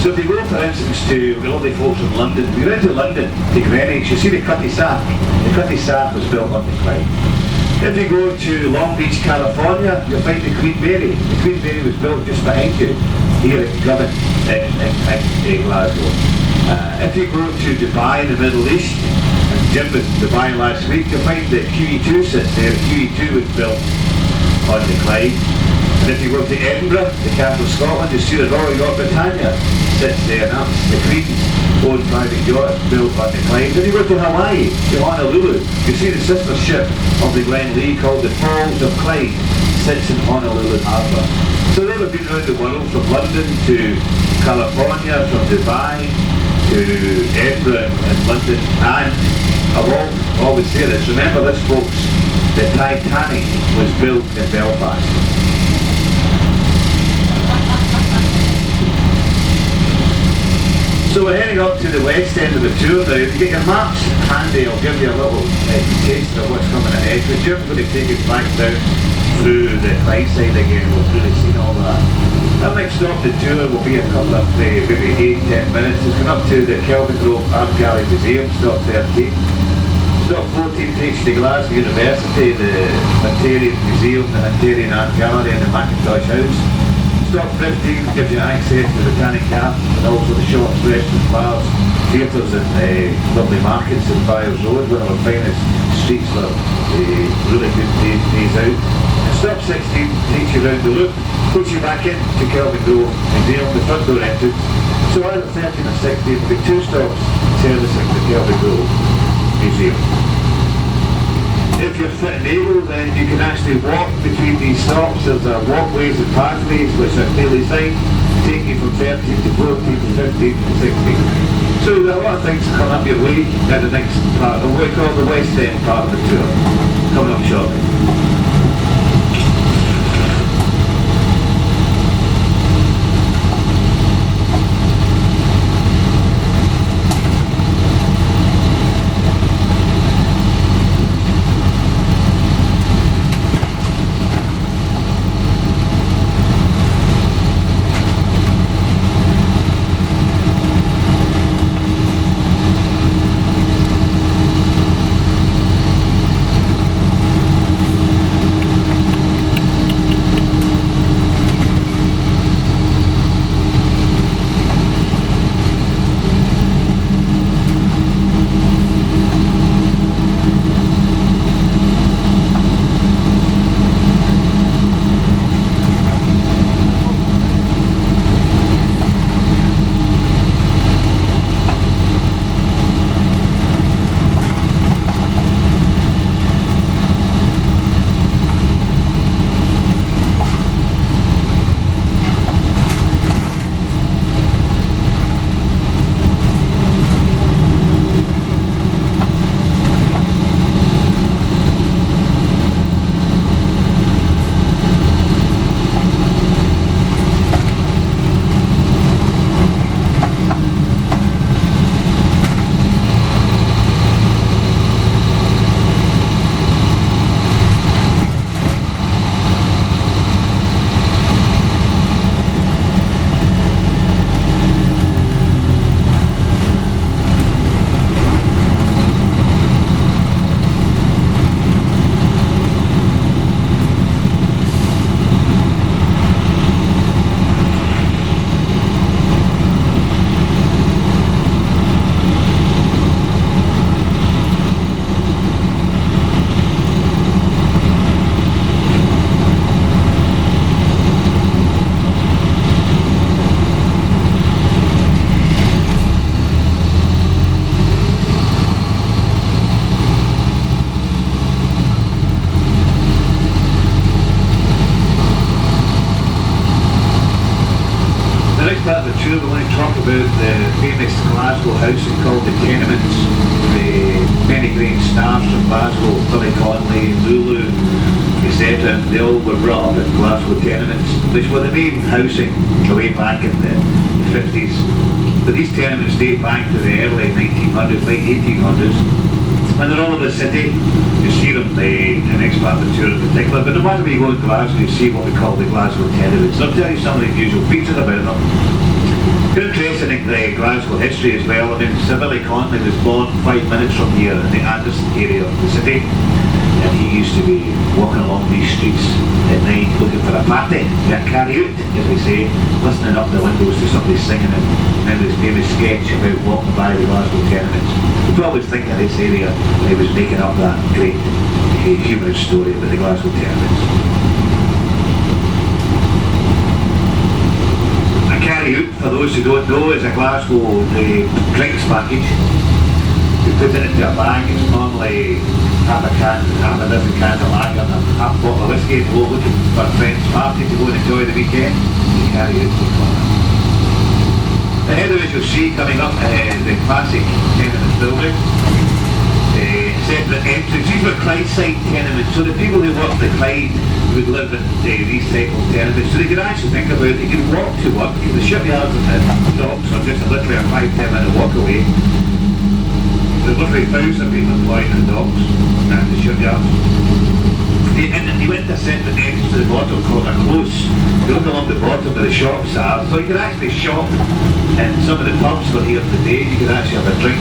So if you go, for instance, to the lovely folks from London, if you go into London, to Greenwich, you see the Clydeside. The Clydeside was built on the Clyde. If you go to Long Beach, California, you'll find the Queen Mary. The Queen Mary was built just behind you, here at Kelvin in Glasgow. If you go to Dubai in the Middle East, and Jim was in Dubai last week, you'll find that QE2 sits there. QE2 was built on the Clyde. And if you go to Edinburgh, the capital of Scotland, you see the Royal Yacht Britannia sits there, and that's the Queen's own private yacht built on the Clyde. If you go to Hawaii, to Honolulu, you see the sister ship of the Glen Lee called the Falls of Clyde sits in Honolulu Harbour. So they've been around the world, from London to California, from Dubai to Edinburgh and London. And I've always say this, remember this folks, the Titanic was built in Belfast. So we're heading up to the west end of the tour now. If you get your maps handy, I'll give you a little taste of what's coming ahead. But Jim's going to take us back down through the Clydeside again. We've really seen all that. Our next stop the tour will be a couple of maybe 8-10 minutes. It's going up to the Kelvingrove Museum, stop 13. Stop 14 takes you to Glasgow University, the Ontario Museum, the Ontario Art Gallery and the Macintosh House. Stop 15 gives you access to the Botanic Garden and also the shops, restaurants, bars, theatres and lovely markets in Byres Road, one of our finest streets for really good days out. And stop 16 takes you round the loop, puts you back into Kelvingrove Museum, the front door entrance. So either 13 or 16 will be 2 stops servicing the Kelvingrove Museum. If you're fit and able, then you can actually walk between these stops. There's walkways and pathways which are clearly signed, taking you from 13 to 14 to 15 to 16. So there are a lot of things coming up your way at the next part of what we call the West End part of the tour, coming up shortly. Part of the tour, we want to talk about the famous Glasgow housing called the tenements. The many great stars from Glasgow, Billy Connolly, Lulu, etc. They all were brought up in Glasgow tenements, which were the main housing way back in the 50s. But these tenements date back to the early 1900s, late 1800s. And they're all over the city. You see them the next part of the tour in particular, but no matter where you go in Glasgow, you see what we call the Glasgow tenements. I'll tell you some of the usual features about them. Interesting in the Glasgow history as well. I mean, Sir Billy Connolly was born 5 minutes from here in the Anderson area of the city, and he used to be walking along these streets at night looking for a party, a carry out, as we say, listening up the windows to somebody singing it. Remember his famous sketch about walking by the Glasgow tenements. People always think of this area when he was making up that great humorous story about the Glasgow tenements. Carry out, for those who don't know, is a Glasgow drinks package. You put it into a bag. It's normally half a dozen cans of lager and a half bottle of whiskey to go looking for a friend's party to go and enjoy the weekend. You carry out the corner. Ahead of us you'll see coming up the classic tenement building. Separate entrance. These were Clydeside tenements, so the people who worked the Clyde would live in these type of tenements, so they could actually think about it. They could walk to work. The shipyards and the docks are just literally a 5-10 minute walk away. There's literally thousands of people employed in the docks and the shipyards. And he went to a separate entrance to the bottom called a close. You look along the bottom where the shops are, so you could actually shop. And some of the pubs were here today. You could actually have a drink,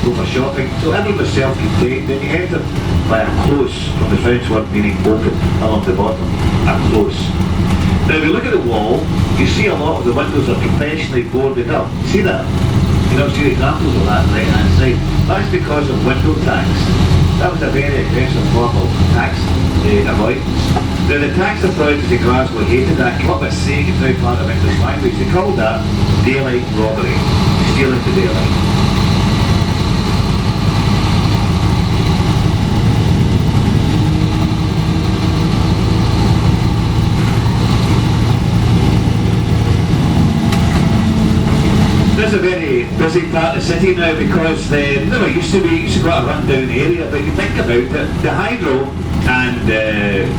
go for shopping. So everyone was self-contained. Then you entered by a close, from the French word meaning open, along the bottom, a close. Now if you look at the wall, you see a lot of the windows are professionally boarded up. See that? You don't see examples of that right hand side. That's because of window tax. That was a very aggressive form of tax avoidance. Now the tax authorities in Glasgow hated that, came up with a saying, it's now part of English language. They called that daylight robbery, stealing to daylight. It's a very busy part of the city now because there used to be quite a run-down area, but if you think about it, the Hydro and the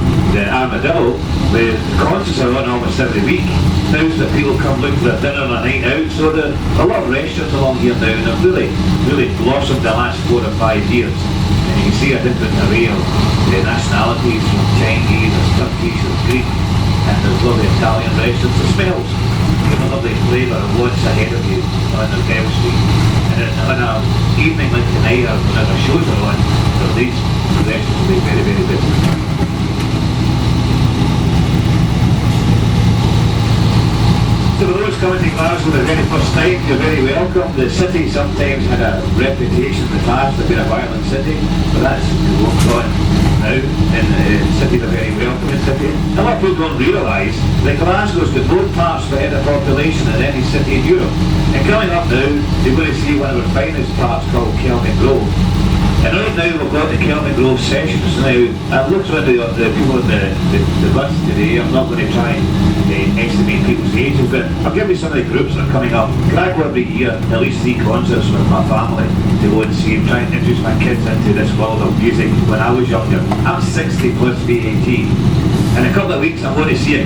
Armadillo, the concerts are on almost every week. Now that people come looking for a dinner and a night out, so there are a lot of restaurants along here now and have really blossomed the last 4 or 5 years. And you can see a different array of nationalities, from Chinese, there's Turkish, there's Greek, and there's lovely Italian restaurants. It smells. You have a lovely flavour of what's ahead of you on the Bell Street. And on an evening like tonight, or whenever shows are on, so these restaurants will be very, very busy. So for those coming to Glasgow the very first time, you're very welcome. The city sometimes had a reputation in the past of being a violent city, but that's what's gone now, and cities are very welcoming city. A lot of people don't realise that Glasgow's got more parts per head of population than any city in Europe. And coming up now, you're going to see one of our finest parts called Kelvingrove. And right now we've got the Kelvingrove sessions. Now, I've looked at the people on the bus today. I'm not going to try and estimate people's ages, but I'll give you some of the groups that are coming up. I go every year, at least 3 concerts with my family to go and see. I'm trying to introduce my kids into this world of music when I was younger. I'm 60 plus VAT. In a couple of weeks I'm going to see a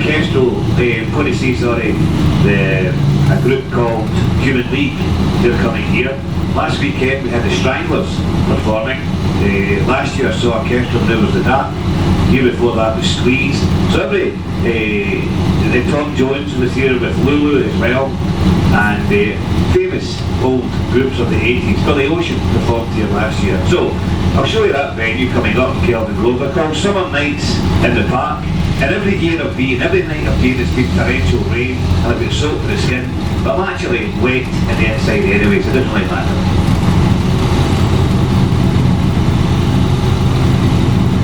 group called Human League. They're coming here. Last weekend we had the Stranglers performing. Last year I saw Orchestra, there was the Dark. The year before that was Squeeze. So Tom Jones was here with Lulu as well. And famous old groups of the 80s. Billy Ocean performed here last year. So I'll show you that venue coming up in Kelvingrove. They're called Summer Nights in the Park. And every year I've been, every night I've been, it's been torrential rain, and I've been soaked to the skin, but I'm actually wet in the inside anyway, so it doesn't really matter.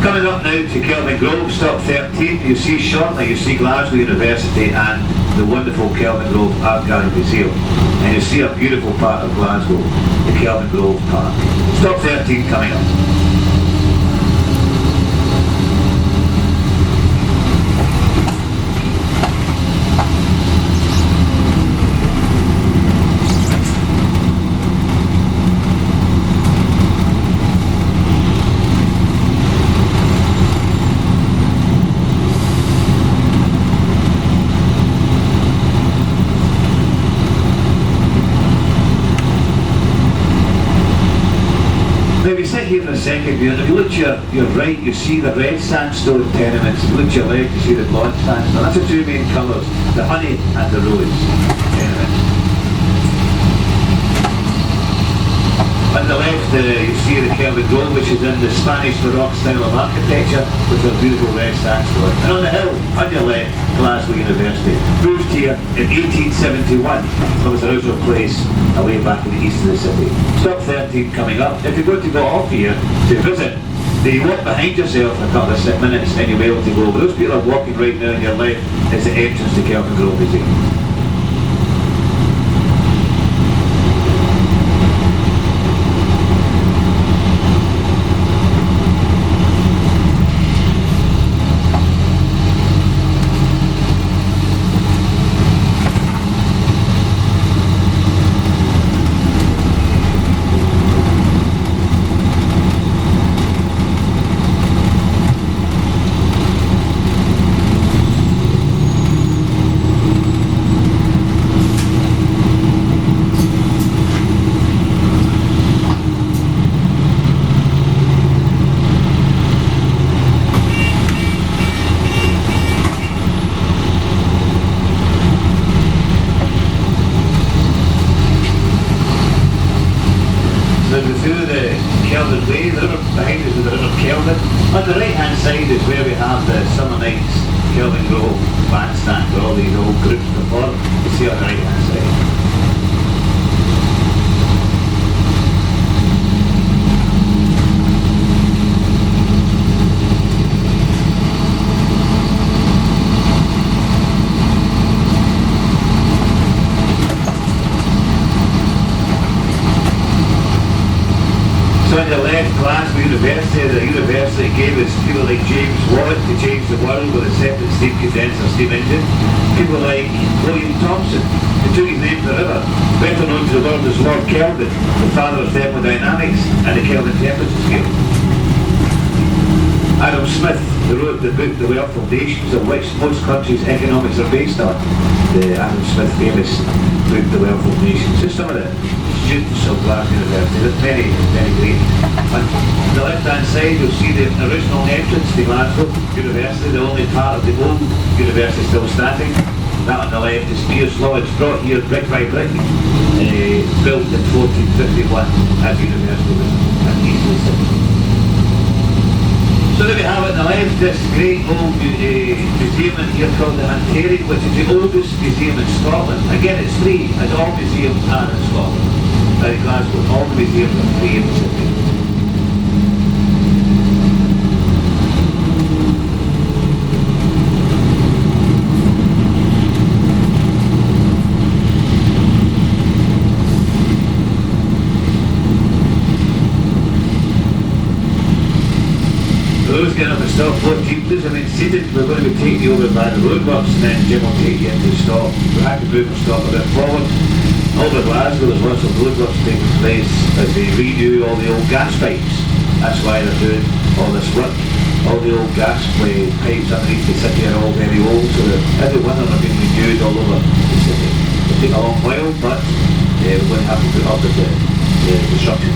Coming up now to Kelvingrove, stop 13, you see shortly, you see Glasgow University and the wonderful Kelvingrove Art Gallery Museum. And you see a beautiful part of Glasgow, the Kelvingrove Park. Stop 13 coming up. second view. And if you look to your right, you see the red sandstone tenements. If you look to your left, you see the blonde sandstone. That's the two main colours, the honey and the rose tenements. On the left, you see the Kelvingrove, which is in the Spanish Baroque style of architecture, with a beautiful red sandstone. And on the hill, on your left, Glasgow University. Moved here in 1871. It was the original place away back in the east of the city. Stop 13 coming up. If you're going to go off here to visit, you walk behind yourself for a couple of minutes and you'll be able to go. But those people are walking right now on your left is the entrance to Kelvingrove Museum. Through the Kelvin Way, the river behind us is the River Kelvin. On the right hand side is where we have the Summer Nights Kelvingrove bandstand where all these old groups perform. You see on the right hand side. So on your left, Glasgow University. The university gave us people like James Watt to change the world with a separate steam condenser steam engine. People like William Thomson, who took his name from the river, better known to the world as Lord Kelvin, the father of thermodynamics and the Kelvin temperature scale. Adam Smith, who wrote the book The Wealth of Nations, of which most countries' economics are based on. The Adam Smith famous book The Wealth of Nations. Just some of the students of Glasgow University. There's many, many great. On the left-hand side, you'll see the original entrance to Glasgow University, the only part of the old university still standing. That on the left is Byres Road, brought here brick by brick, built in 1451 as university at East of the City. So there we have it on the left, this great old museum in here called the Antiquarian, which is the oldest museum in Scotland. Again, it's free, as all museums are in Scotland. In Glasgow, all the museums are free in the city. For those getting up at stop 14, please remain seated. We're going to be taking you over by the roadworks and then Jim will take you into stop. We have to move and stop a bit forward. Over Glasgow, there's lots of roadworks taking place as they redo all the old gas pipes. That's why they're doing all this work. All the old gas pipes underneath the city are all very old, so every one of them are being renewed all over the city. It'll take a long while, but we're going to have to put up with the construction.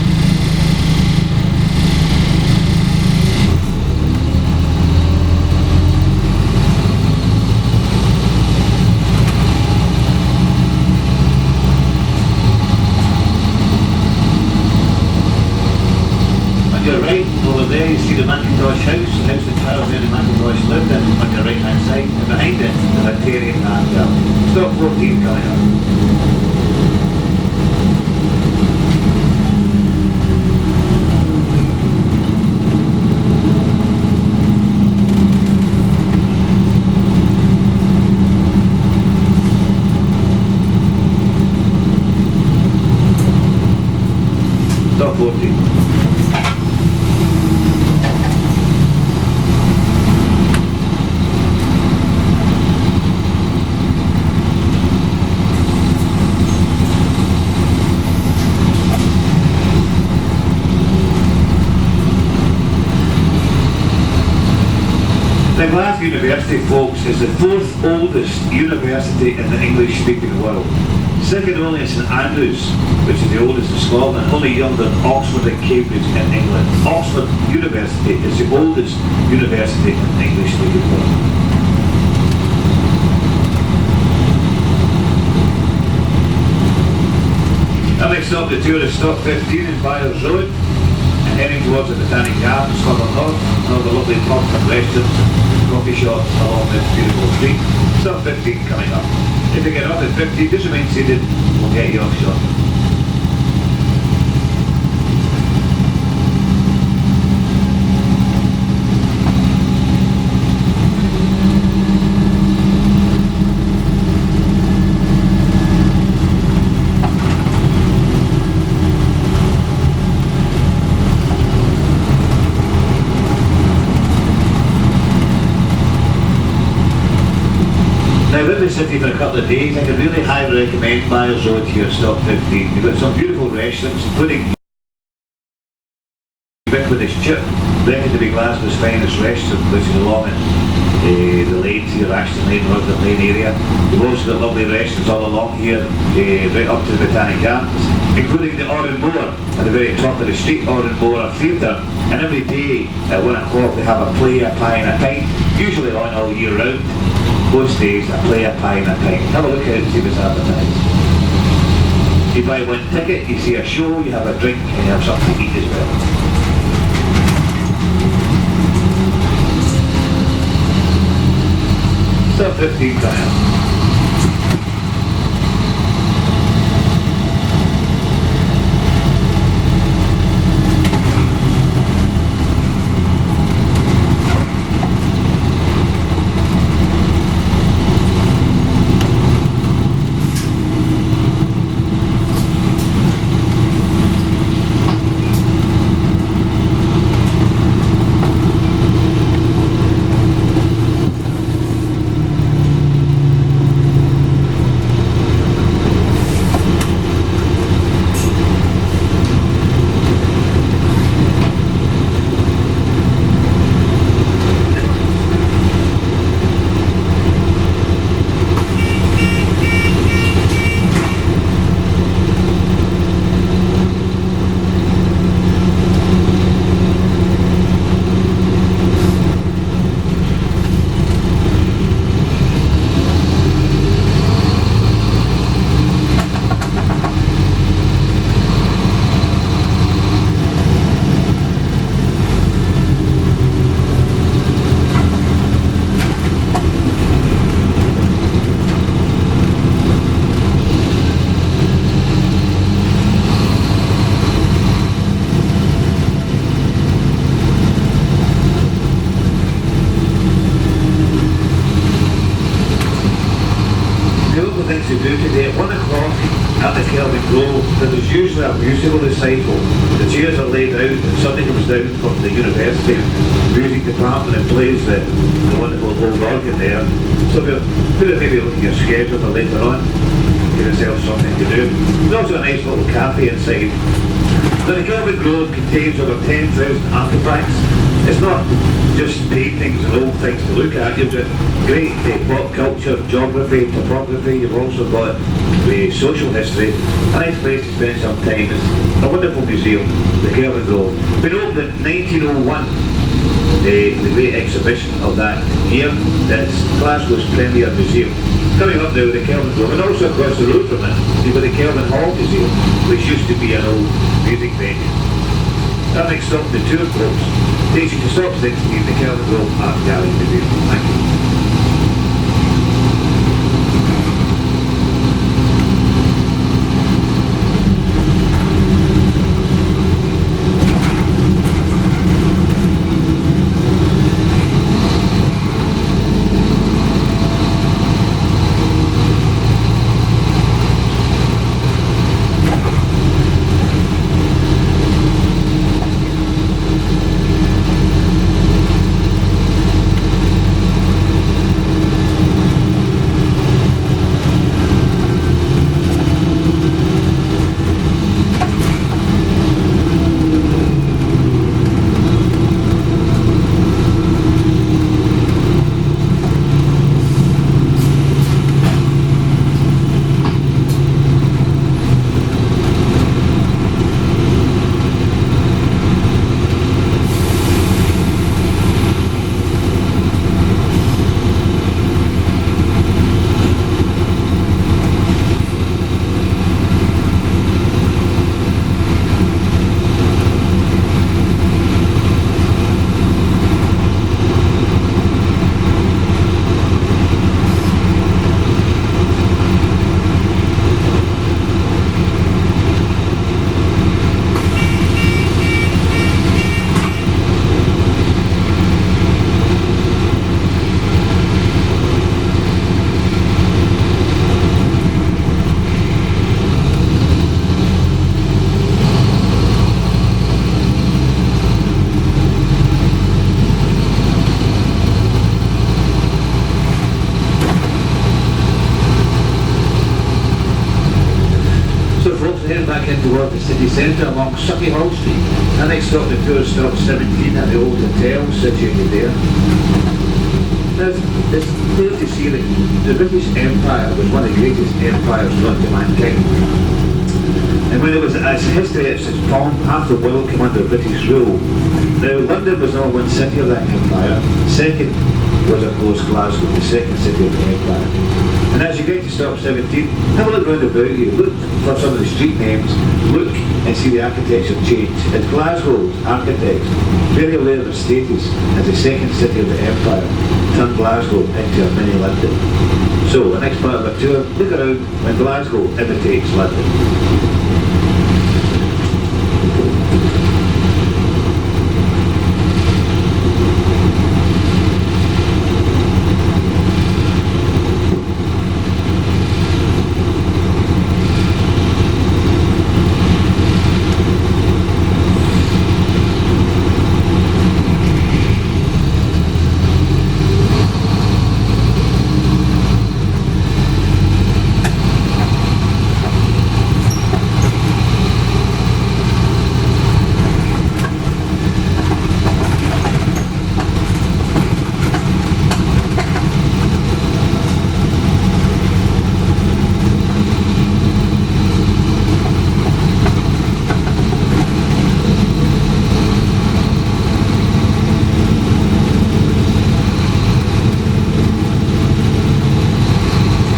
Your right, over there you see the Macintosh house, the house that Charles and Macintosh lived in on your right hand side, and behind it, the Antiquarian and stop 14 coming up. Stop 14. The Glasgow University, folks, is the fourth oldest university in the English-speaking world. Second only is St Andrews, which is the oldest in Scotland, only younger than Oxford and Cambridge in England. Oxford University is the oldest university in English-speaking world. Our next stop, the tourist stop 15 in Byres Road, and heading towards the Botanic Gardens further north, another lovely pubs and restaurants, coffee shops along this beautiful street. Stop 15 coming up. If you get off at 15, just remain seated, we'll get you off shortly. Now, in the city for a couple of days, I can really highly recommend Byres Road here, stop 15. You've got some beautiful restaurants, including Ubiquitous Chip, reckoned to be Glasgow's finest restaurant, which is along in the lanes here, Ashton Lane, Rugden Lane area. You've also got lovely restaurants all along here, right up to the Botanic Gardens, including the Onboard at the very top of the street, Onboard Theatre. And every day at 1 o'clock they have a play, a pie and a pint, usually on all year round. Most days, a play, a pie and a pint. Have a look at it and see what's advertised. You buy one ticket, you see a show, you have a drink, and you have something to eat as well. Stop 15 times. Things to do today at 1 o'clock at the Kelvingrove. There's usually a musical recital. The chairs are laid out and somebody comes down from the university music department and plays the wonderful old organ there. So we'll put it maybe look at your schedule for later on, give yourself something to do. There's also a nice little cafe inside. Now, the Kelvingrove contains over 10,000 artefacts. It's not just paintings and old things to look at. You've got great pop culture, geography, topography. You've also got social history. A nice place to spend some time. It's a wonderful museum, the Kelvingrove. Been opened in 1901. The great exhibition of that year. That's Glasgow's premier museum. Coming up now, the Kelvingrove, and also across the road from it, you've got the Kelvin Hall Museum, which used to be an old music venue. That next stop, the tour groups, takes you to stop 16, the Kelvingrove Art Gallery Museum. Thank you. heading back in towards the city centre along Sauchiehall Street. The next stop, the tour stop 17 at the old hotel situated there. Now, it's clear to see that the British Empire was one of the greatest empires known to mankind. And when it was as history at its pomp, half the world came under British rule. Now, London was not one city of that empire. Second was, of course, Glasgow, the second city of the empire. And as you get to stop 17, have a look round about you, look for some of the street names, look and see the architecture change. As Glasgow's architects, very aware of their status as the second city of the empire, turned Glasgow into a mini London. So, the next part of our tour, look around when Glasgow imitates London.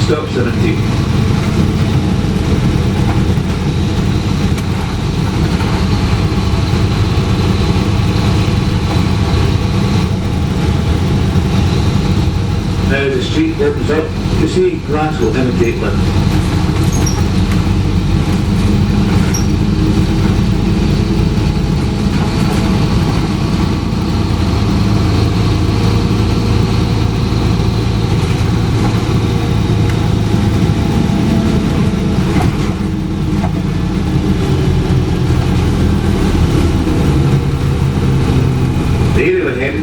Stop 17. Now the street opens up. You see Glasgow imitate London.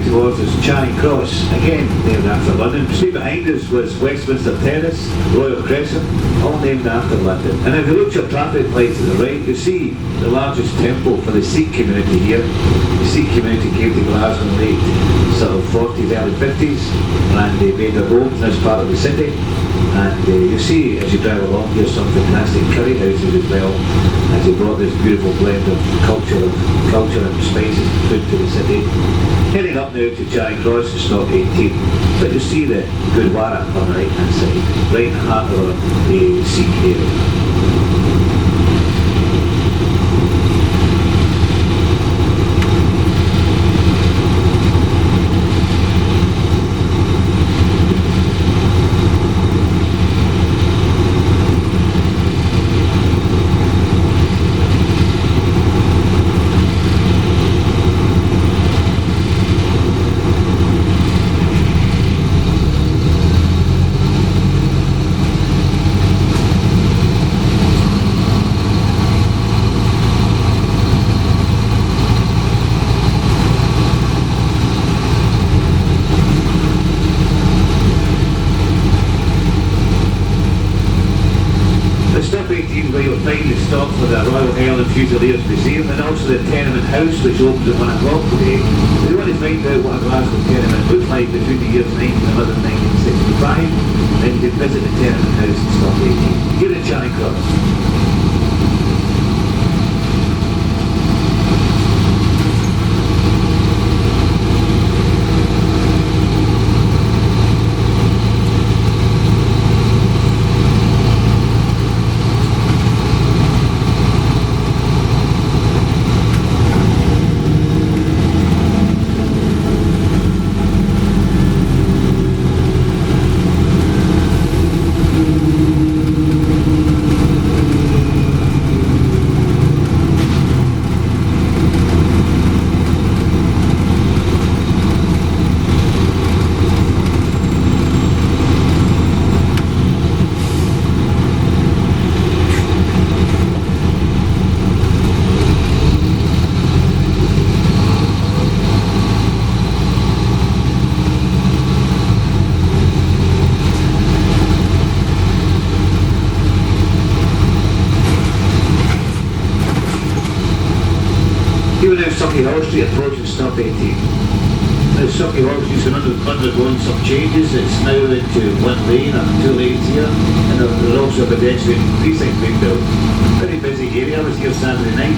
Towards us, Charing Cross, again named after London. Straight behind us was Westminster Terrace, Royal Crescent, all named after London. And if you look at your traffic light to the right, you see the largest temple for the Sikh community here. The Sikh community came to Glasgow in the late sort of 40s, early 50s, and they made their homes in this part of the city. And you see, as you drive along here, some fantastic curry houses as well, as they brought this beautiful blend of culture and spices and food to the city. Heading up now to Charing Cross to stop 18, but you see the Gurdwara on the right hand side, right in the heart of the Sikh area. Where you'll find the stop for the Royal Highland Fusiliers Museum and also the tenement house which opens at 1 o'clock today. If you want to find out what a Glasgow tenement looked like between the years 1911 and 1965, then you can visit the tenement house and stop 18. Here at Charing Cross. we're now Sauchiehall Street approaching stop 18. Now Sauchiehall Street's undergoing some changes. It's now into one lane and two lanes here, and there's also a pedestrian precinct being built. Very busy area. I was here Saturday night,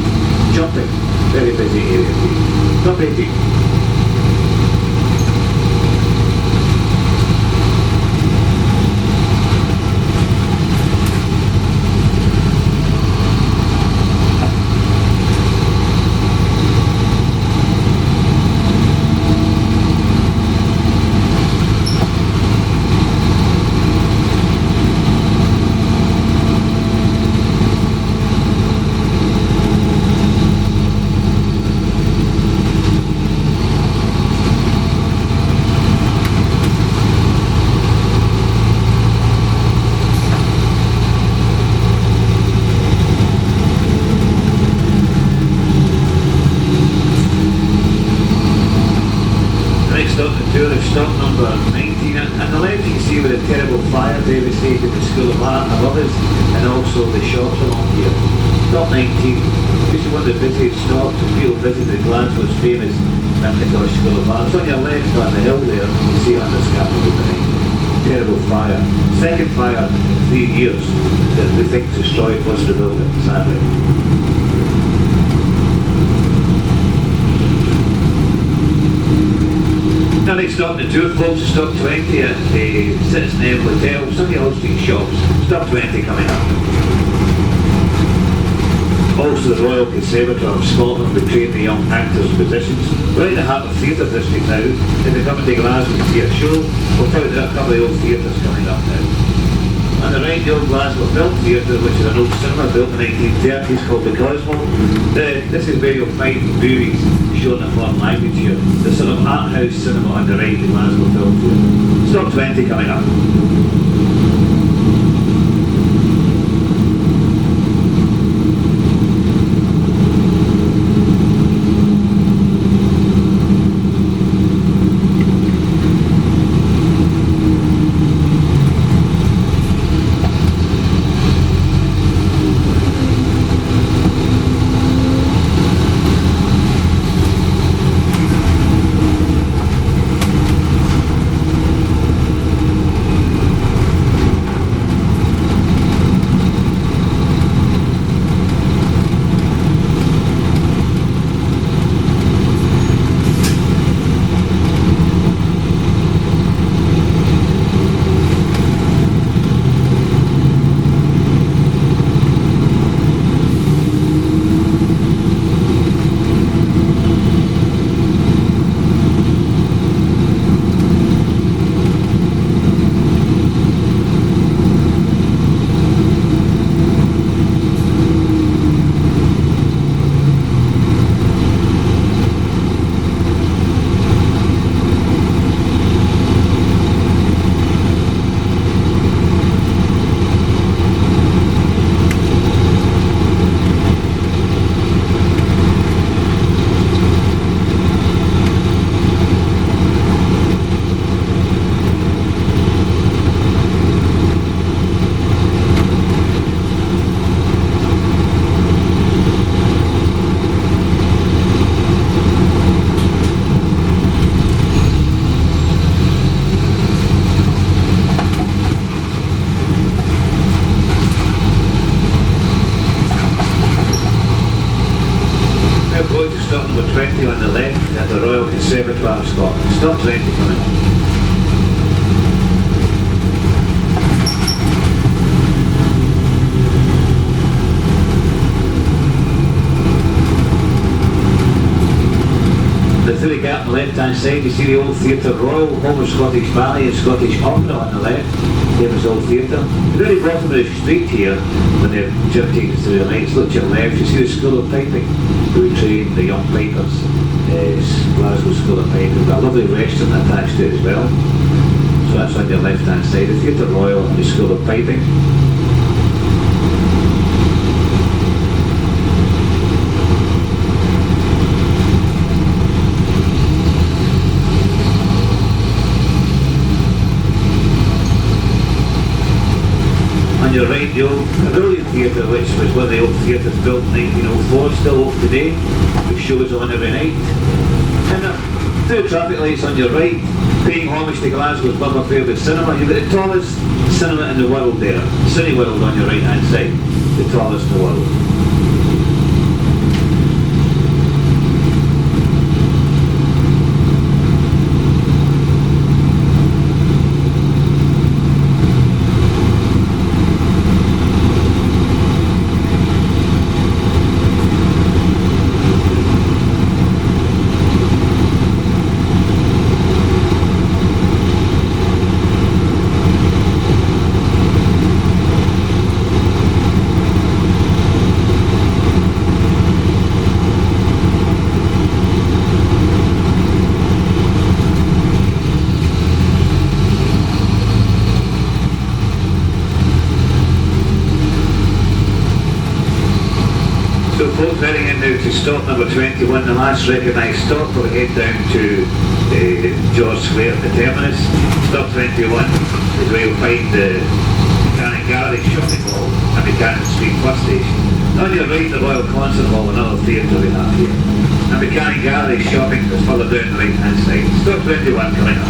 jumping. Very busy area. Stop 18. Stop number 19, and on the left you can see where the terrible fire devastated the School of Art above us, and also the shops along here. Stop 19, this is one of the busiest stops as people visit the Glasgow's famous Enoch School of Art. It's on your left on the hill there, you can see on the scaffold behind. Terrible fire. Second fire in 3 years that we think destroyed most of the building, sadly. Now next stop the tour folks, stop 20 at the Citizen M Hotel, Sauchiehall Street shops, stop 20 coming up. Also the Royal Conservatoire of Scotland will train the young actors' positions. We're in the heart of theatre district now. If they come to Glasgow to see a show, we'll tell you there are a couple of old theatres coming up now. On the right, the old Glasgow Film Theatre, which is an old cinema built in the 1930s called the Cosmo. This is where you'll find movies shown in foreign language here. The sort of art house cinema on the right, the Glasgow Film Theatre. Stop 20 coming up. Stop number 20 on the left at the Royal Conservatoire of Scotland. Stop 20 coming up. Through the gap on the left hand side you see the old Theatre Royal, home of Scottish Ballet and Scottish Opera on the left, famous old theatre. The very bottom of the street here, when the journey takes us through the lights, look to your left, you see the School of Piping, who train the young pipers, Glasgow School of Piping. We've got a lovely restaurant attached to it as well. So that's on your left hand side, the Theatre Royal and the School of Piping. On your the right, the old Pavilion Theatre, which was one of the old theatres built in 1904, still open today, with shows on every night. And two traffic lights on your right, paying homage to Glasgow's love affair with cinema. You've got the tallest cinema in the world there, Cineworld on your right hand side, the tallest in the world. Folks heading in now to stop number 21, the last recognised stop. We'll head down to George Square at the terminus. Stop 21 is where you'll find the Mechanic Gallery shopping hall and Mechanic Street bus station. On your right, the Royal Concert Hall, another theatre we have here. And Mechanic Gallery shopping is further down the right hand side. Stop 21 coming up.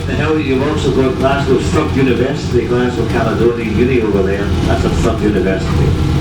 The hill, you've also got Glasgow's third university, Glasgow Caledonian Uni over there. That's a third university.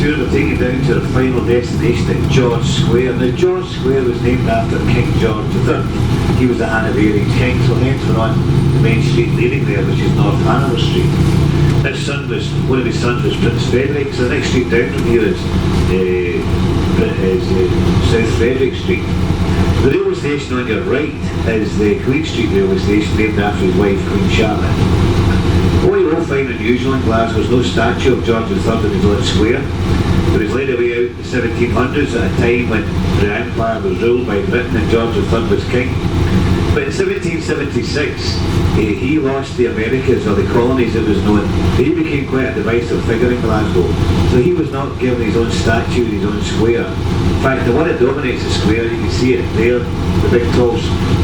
We're taking down to the final destination at George Square. Now George Square was named after King George III. He was the Hanoverian king, so hence we're on the main street leading there, which is North Hanover Street. One of his sons was Prince Frederick, so the next street down from here is South Frederick Street. The railway station on your right is the Queen Street railway station, named after his wife Queen Charlotte. What you will find unusual in Glasgow is no statue of George III in his own square. It was laid away out in the 1700s at a time when the Empire was ruled by Britain and George III was king. But in 1776, he lost the Americas, or the colonies it was known. He became quite a divisive figure in Glasgow. So he was not given his own statue, his own square. In fact, the one that dominates the square, you can see it there, the big tall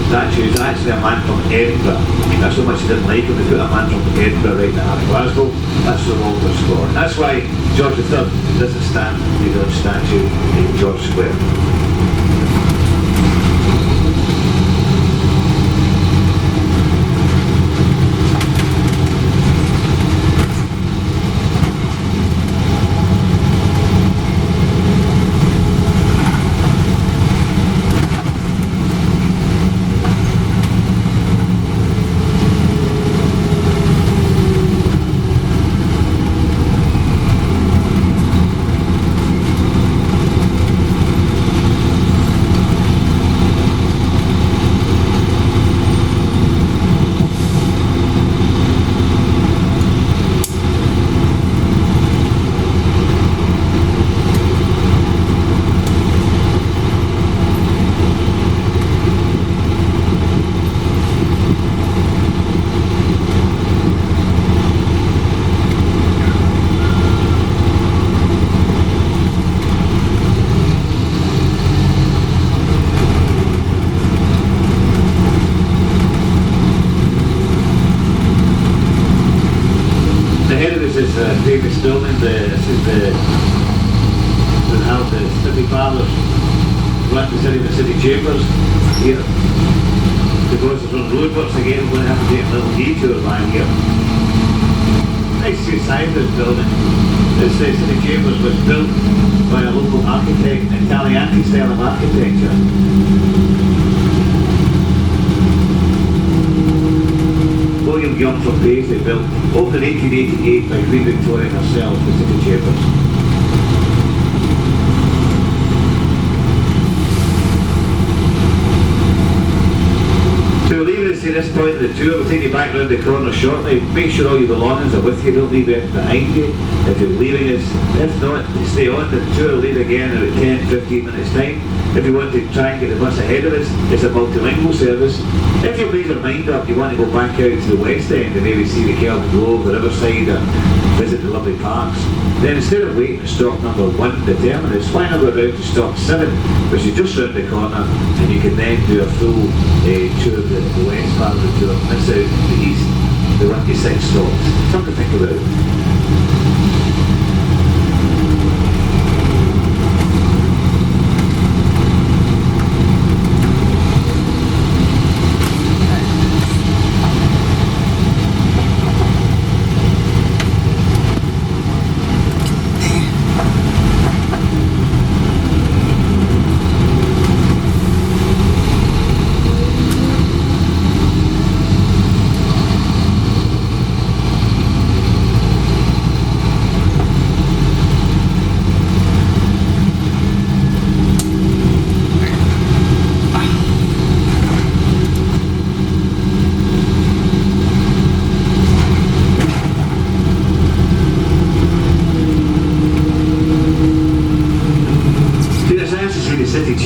statue, is actually a man from Edinburgh. That's so much he didn't like him, he put a man from Edinburgh right in the heart of Glasgow. That's the longer score. That's why George III doesn't stand his own statue in George Square. famous building. This is how the city fathers run the city chambers here. Because it's on roadworks again, we're going to have to take a little detour by here. Nice to see inside this building. This city chambers was built by a local architect, Italian style of architecture. William Young from Paisley built, opened in 1888 by Queen Victoria herself, the city chambers. So leaving us at this point of the tour, we'll take you back round the corner shortly. Make sure all your belongings are with you, don't leave anything behind you if you're leaving us. If not, stay on, the tour will leave again in about 10-15 minutes time. If you want to try and get the bus ahead of us, it's a multilingual service. If you made your mind up, you want to go back out to the West End and maybe see the Kelvingrove, the Riverside, and visit the lovely parks, then instead of waiting at stop number 1, the terminus, why not go round to stop 7, which is just round the corner, and you can then do a full tour of the west part of the tour, miss out the east, the 26 stops. Something to think about.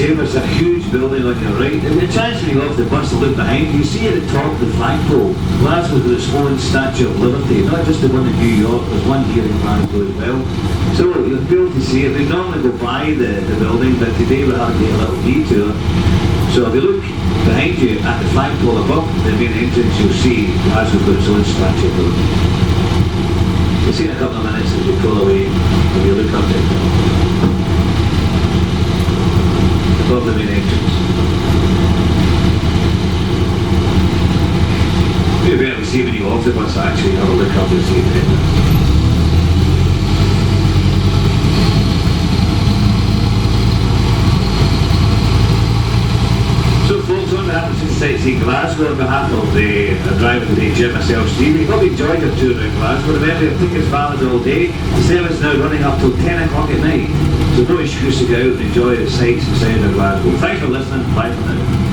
It's a huge building on your right, and the chance when you go off the bus to look behind you, see at the top of the flagpole, Glasgow's got its own Statue of Liberty, not just the one in New York, there's one here in Glasgow as well. So you'll be able to see it. We normally go by the building, but today we're having to take a little detour. So if you look behind you at the flagpole above the main entrance, you'll see Glasgow's got its own Statue of Liberty. You'll see in a couple of minutes as we pull away, if you look up there. Above the main entrance. You'll be able to see when you off the bus actually, have a look up and see the entrance. So folks, on behalf of Sightseeing Glasgow, on behalf of the driver today, Jim, myself, Steve, we hope you enjoyed your tour around Glasgow. Remember, your tickets valid all day. The service is now running up till 10 o'clock at night. So no excuse to go out and enjoy the sights and sound of Glasgow. Thanks for listening. Bye for now.